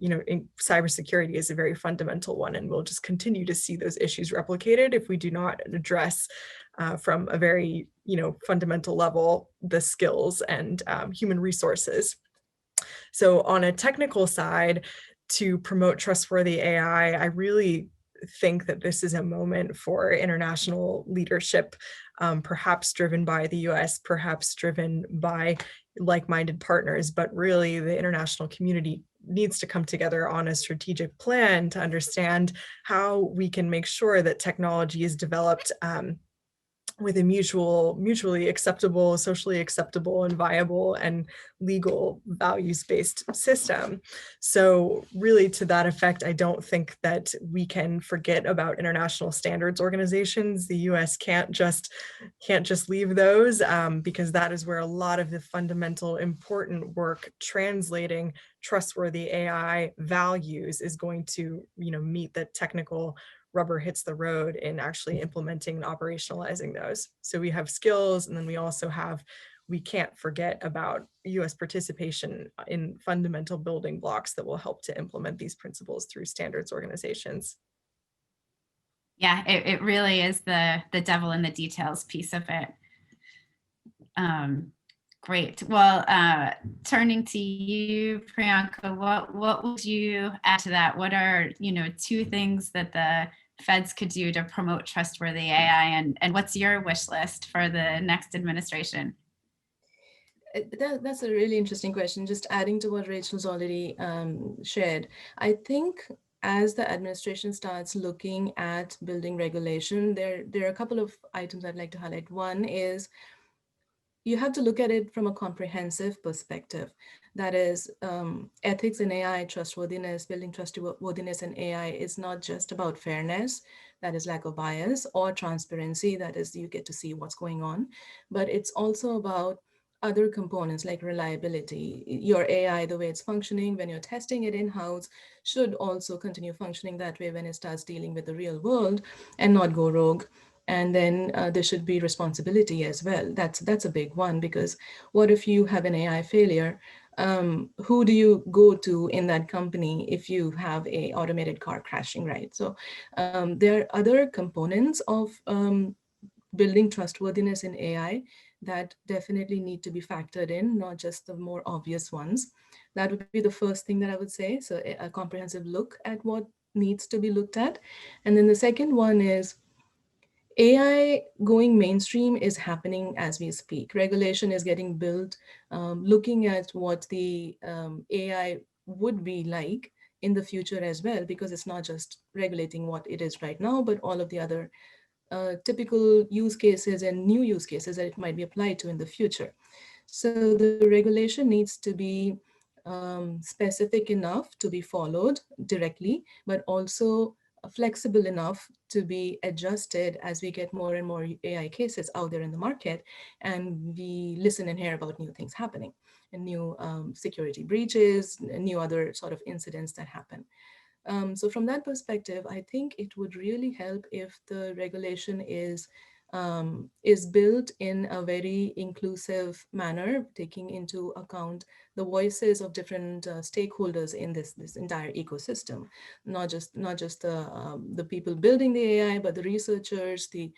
cybersecurity is a very fundamental one, and we'll just continue to see those issues replicated if we do not address from a very, fundamental level, the skills and human resources. So on a technical side, to promote trustworthy AI, I really think that this is a moment for international leadership, perhaps driven by the US, perhaps driven by like-minded partners, but really the international community needs to come together on a strategic plan to understand how we can make sure that technology is developed with a mutually acceptable, socially acceptable, and viable and legal values-based system. So really, to that effect, I don't think that we can forget about international standards organizations. The US can't just leave those, because that is where a lot of the fundamental important work translating trustworthy AI values is going to meet the technical rubber hits the road in actually implementing and operationalizing those. So we have skills, and then we can't forget about US participation in fundamental building blocks that will help to implement these principles through standards organizations. Yeah, it really is the devil in the details piece of it. Great. Well, turning to you, Priyanka, what would you add to that? What are, two things that the feds could do to promote trustworthy AI, and what's your wish list for the next administration? That's a really interesting question. Just adding to what Rachel's already shared, I think as the administration starts looking at building regulation, there are a couple of items I'd like to highlight. One is you have to look at it from a comprehensive perspective. That is, ethics in AI, trustworthiness, building trustworthiness in AI is not just about fairness, that is lack of bias, or transparency, that is you get to see what's going on, but it's also about other components like reliability. Your AI, the way it's functioning when you're testing it in-house, should also continue functioning that way when it starts dealing with the real world and not go rogue. And then there should be responsibility as well. That's a big one, because what if you have an AI failure? Who do you go to in that company if you have a automated car crashing, right? So there are other components of building trustworthiness in AI that definitely need to be factored in, not just the more obvious ones. That would be the first thing that I would say. So a comprehensive look at what needs to be looked at. And then the second one is AI going mainstream is happening as we speak. Regulation is getting built, looking at what the AI would be like in the future as well, because it's not just regulating what it is right now, but all of the other typical use cases and new use cases that it might be applied to in the future. So the regulation needs to be specific enough to be followed directly, but also flexible enough to be adjusted as we get more and more AI cases out there in the market, and we listen and hear about new things happening and new security breaches, new other sort of incidents that happen. So from that perspective, I think it would really help if the regulation is built in a very inclusive manner, taking into account the voices of different stakeholders in this entire ecosystem, not just the people building the AI, but the researchers, the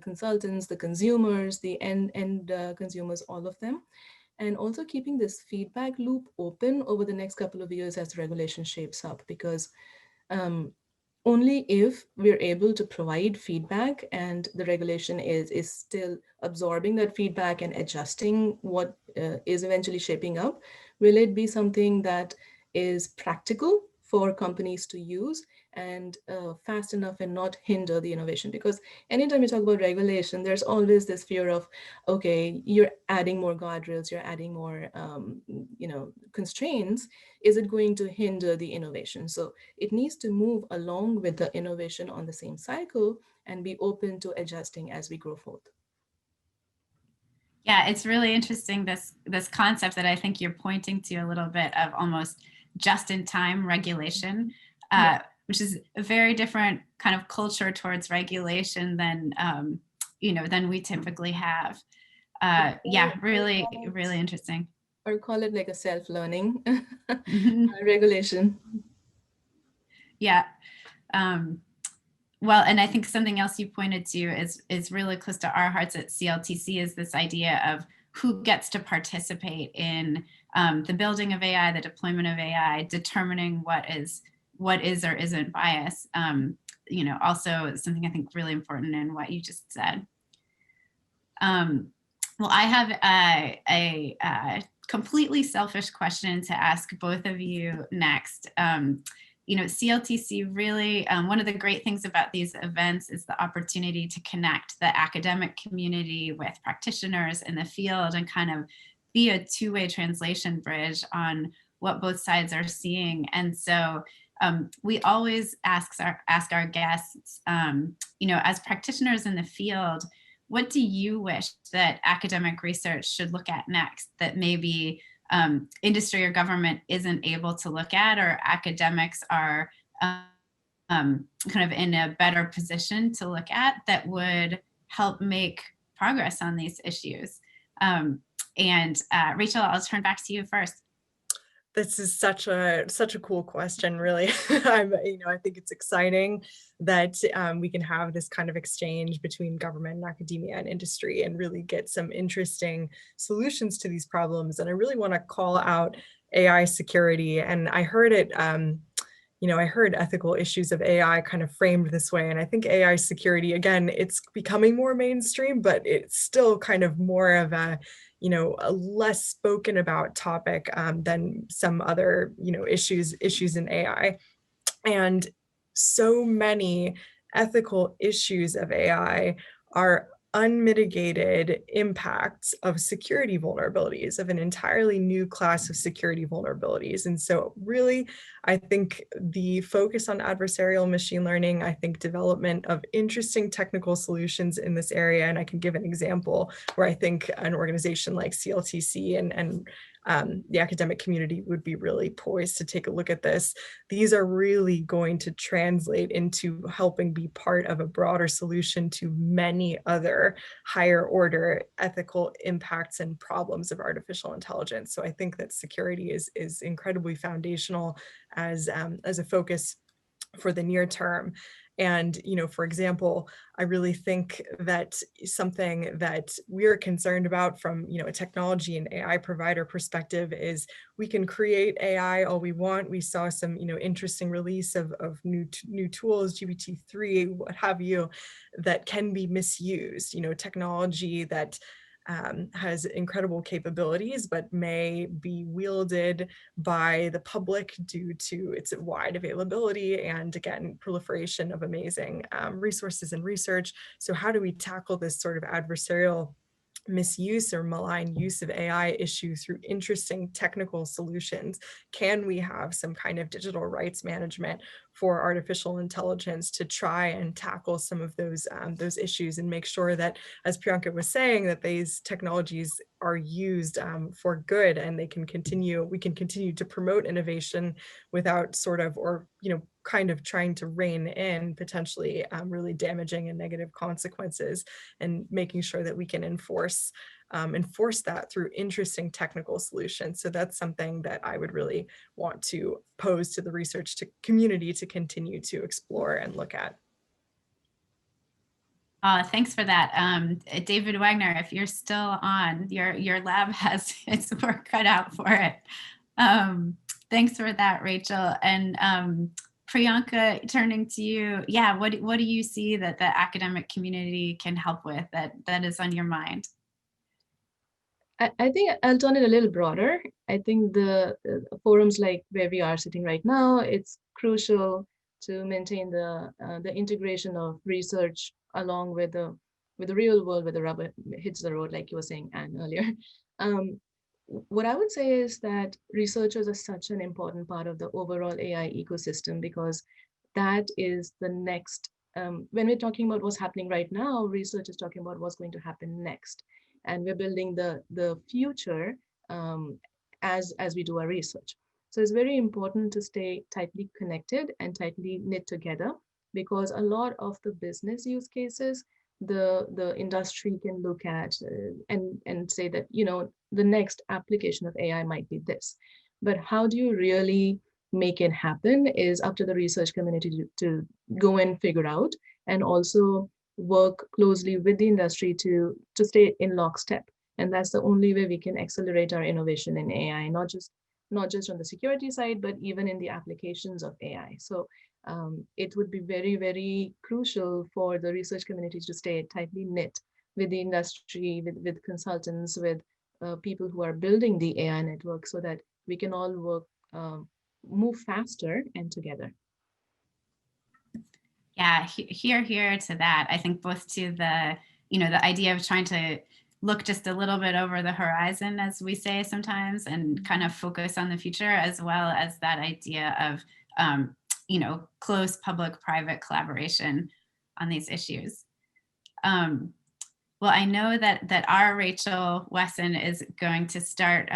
consultants, the consumers, the end consumers, all of them. and also keeping this feedback loop open over the next couple of years as regulation shapes up, because only if we're able to provide feedback and the regulation is still absorbing that feedback and adjusting what is eventually shaping up, will it be something that is practical for companies to use and fast enough and not hinder the innovation. Because anytime you talk about regulation, there's always this fear of, okay, you're adding more guardrails, you're adding more constraints. Is it going to hinder the innovation? So it needs to move along with the innovation on the same cycle and be open to adjusting as we grow forth. Yeah, it's really interesting, this concept that I think you're pointing to a little bit of almost just-in-time regulation, which is a very different kind of culture towards regulation than than we typically have. Yeah, really, really interesting. Or call it like a self-learning regulation. Yeah. Well, and I think something else you pointed to is really close to our hearts at CLTC, is this idea of who gets to participate in the building of AI, the deployment of AI, determining what is or isn't bias. Also something I think really important in what you just said. Well, I have a completely selfish question to ask both of you next. CLTC really, one of the great things about these events is the opportunity to connect the academic community with practitioners in the field and kind of be a two-way translation bridge on what both sides are seeing. And so we always ask our guests, as practitioners in the field, what do you wish that academic research should look at next that maybe industry or government isn't able to look at, or academics are kind of in a better position to look at, that would help make progress on these issues? Rachel, I'll turn back to you first. This is such a cool question, really. I think it's exciting that we can have this kind of exchange between government and academia and industry and really get some interesting solutions to these problems. And I really want to call out AI security. And I heard it, I heard ethical issues of AI kind of framed this way. And I think AI security, again, it's becoming more mainstream, but it's still kind of more of a less spoken about topic than some other, issues in AI. And so many ethical issues of AI are unmitigated impacts of security vulnerabilities, of an entirely new class of security vulnerabilities. And so really, I think the focus on adversarial machine learning, I think development of interesting technical solutions in this area, and I can give an example where I think an organization like CLTC and the academic community would be really poised to take a look at this. These are really going to translate into helping be part of a broader solution to many other higher order ethical impacts and problems of artificial intelligence. So I think that security is incredibly foundational as a focus for the near term. And, for example, I really think that something that we're concerned about from, a technology and AI provider perspective is we can create AI all we want. We saw some, interesting release of new tools, GPT-3, what have you, that can be misused, technology that has incredible capabilities, but may be wielded by the public due to its wide availability and, again, proliferation of amazing resources and research. So how do we tackle this sort of adversarial misuse or malign use of AI issue through interesting technical solutions? Can we have some kind of digital rights management for artificial intelligence to try and tackle some of those issues and make sure that, as Priyanka was saying, that these technologies are used for good and we can continue to promote innovation without sort of, or, kind of trying to rein in potentially really damaging and negative consequences, and making sure that we can enforce that through interesting technical solutions. So that's something that I would really want to pose to the research community to continue to explore and look at. Thanks for that. David Wagner, if you're still on, your lab has its work cut out for it. Thanks for that, Rachel. And Priyanka, turning to you, yeah, what do you see that the academic community can help with that is on your mind? I think I'll turn it a little broader. I think the forums like where we are sitting right now, it's crucial to maintain the integration of research along with the real world, where the rubber hits the road, like you were saying, Anne, earlier. What I would say is that researchers are such an important part of the overall AI ecosystem, because that is the next, when we're talking about what's happening right now, research is talking about what's going to happen next. And we're building the future as we do our research. So it's very important to stay tightly connected and tightly knit together, because a lot of the business use cases, the industry can look at and say that, you know, the next application of AI might be this. But how do you really make it happen is up to the research community to go and figure out, and also work closely with the industry to stay in lockstep. And that's the only way we can accelerate our innovation in AI, not just on the security side, but even in the applications of AI. So it would be very, very crucial for the research community to stay tightly knit with the industry, with consultants, with people who are building the AI network, so that we can all work, move faster and together. Yeah, here to that. I think both to the, you know, the idea of trying to look just a little bit over the horizon, as we say sometimes, and kind of focus on the future, as well as that idea of, you know, close public-private collaboration on these issues. Well, I know that our Rachel Wesson is going to start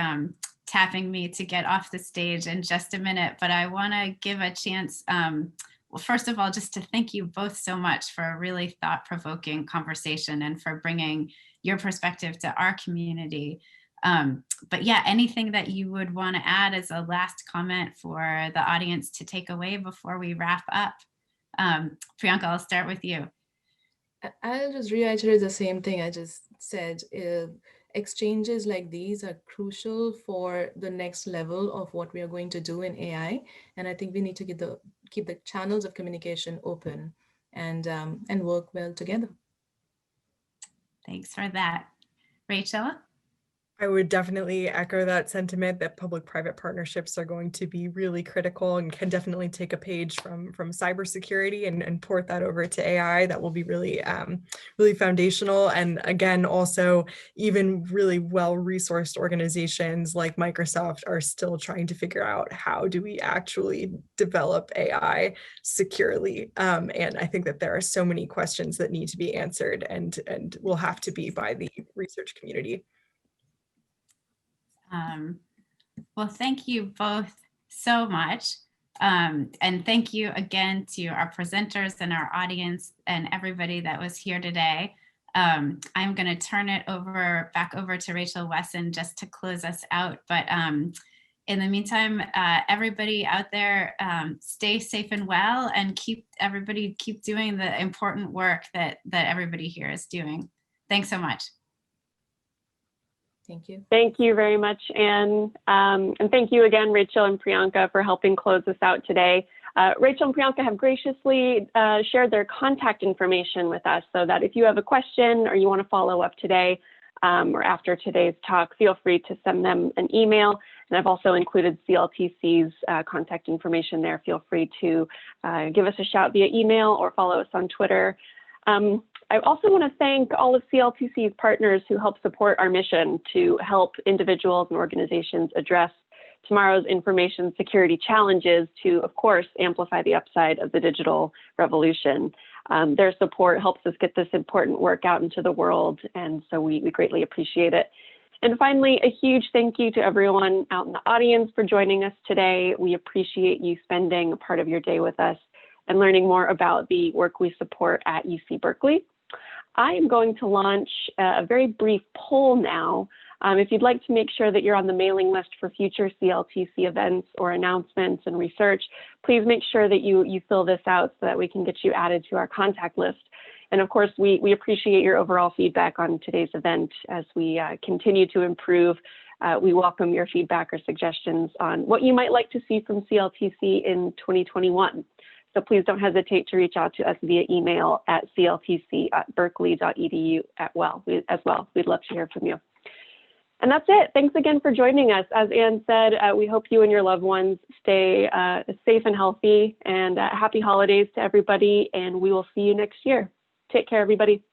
tapping me to get off the stage in just a minute, but I want to give a chance. Well, first of all, just to thank you both so much for a really thought-provoking conversation and for bringing your perspective to our community. But yeah, anything that you would want to add as a last comment for the audience to take away before we wrap up? Priyanka, I'll start with you. I'll just reiterate the same thing I just said. Exchanges like these are crucial for the next level of what we are going to do in AI. And I think we need to keep the channels of communication open and work well together. Thanks for that. Rachel? I would definitely echo that sentiment that public-private partnerships are going to be really critical, and can definitely take a page from cybersecurity and port that over to AI. That will be really, really foundational. And again, also even really well-resourced organizations like Microsoft are still trying to figure out how do we actually develop AI securely. And I think that there are so many questions that need to be answered and will have to be by the research community. Well, thank you both so much. And thank you again to our presenters and our audience and everybody that was here today. I'm going to turn it back over to Rachel Wesson just to close us out. But in the meantime, everybody out there, stay safe and well, and keep doing the important work that everybody here is doing. Thanks so much. Thank you. Thank you very much, Anne. And thank you again, Rachel and Priyanka, for helping close us out today. Rachel and Priyanka have graciously shared their contact information with us, so that if you have a question or you want to follow up today or after today's talk, feel free to send them an email. And I've also included CLTC's contact information there. Feel free to give us a shout via email or follow us on Twitter. I also want to thank all of CLTC's partners who help support our mission to help individuals and organizations address tomorrow's information security challenges to, of course, amplify the upside of the digital revolution. Their support helps us get this important work out into the world, and so we greatly appreciate it. And finally, a huge thank you to everyone out in the audience for joining us today. We appreciate you spending a part of your day with us and learning more about the work we support at UC Berkeley. I am going to launch a very brief poll now. If you'd like to make sure that you're on the mailing list for future CLTC events or announcements and research, please make sure that you fill this out so that we can get you added to our contact list. And of course, we appreciate your overall feedback on today's event as we continue to improve. We welcome your feedback or suggestions on what you might like to see from CLTC in 2021. So please don't hesitate to reach out to us via email at cltc@berkeley.edu as well. We'd love to hear from you. And that's it. Thanks again for joining us. As Anne said, we hope you and your loved ones stay safe and healthy, and happy holidays to everybody. And we will see you next year. Take care, everybody.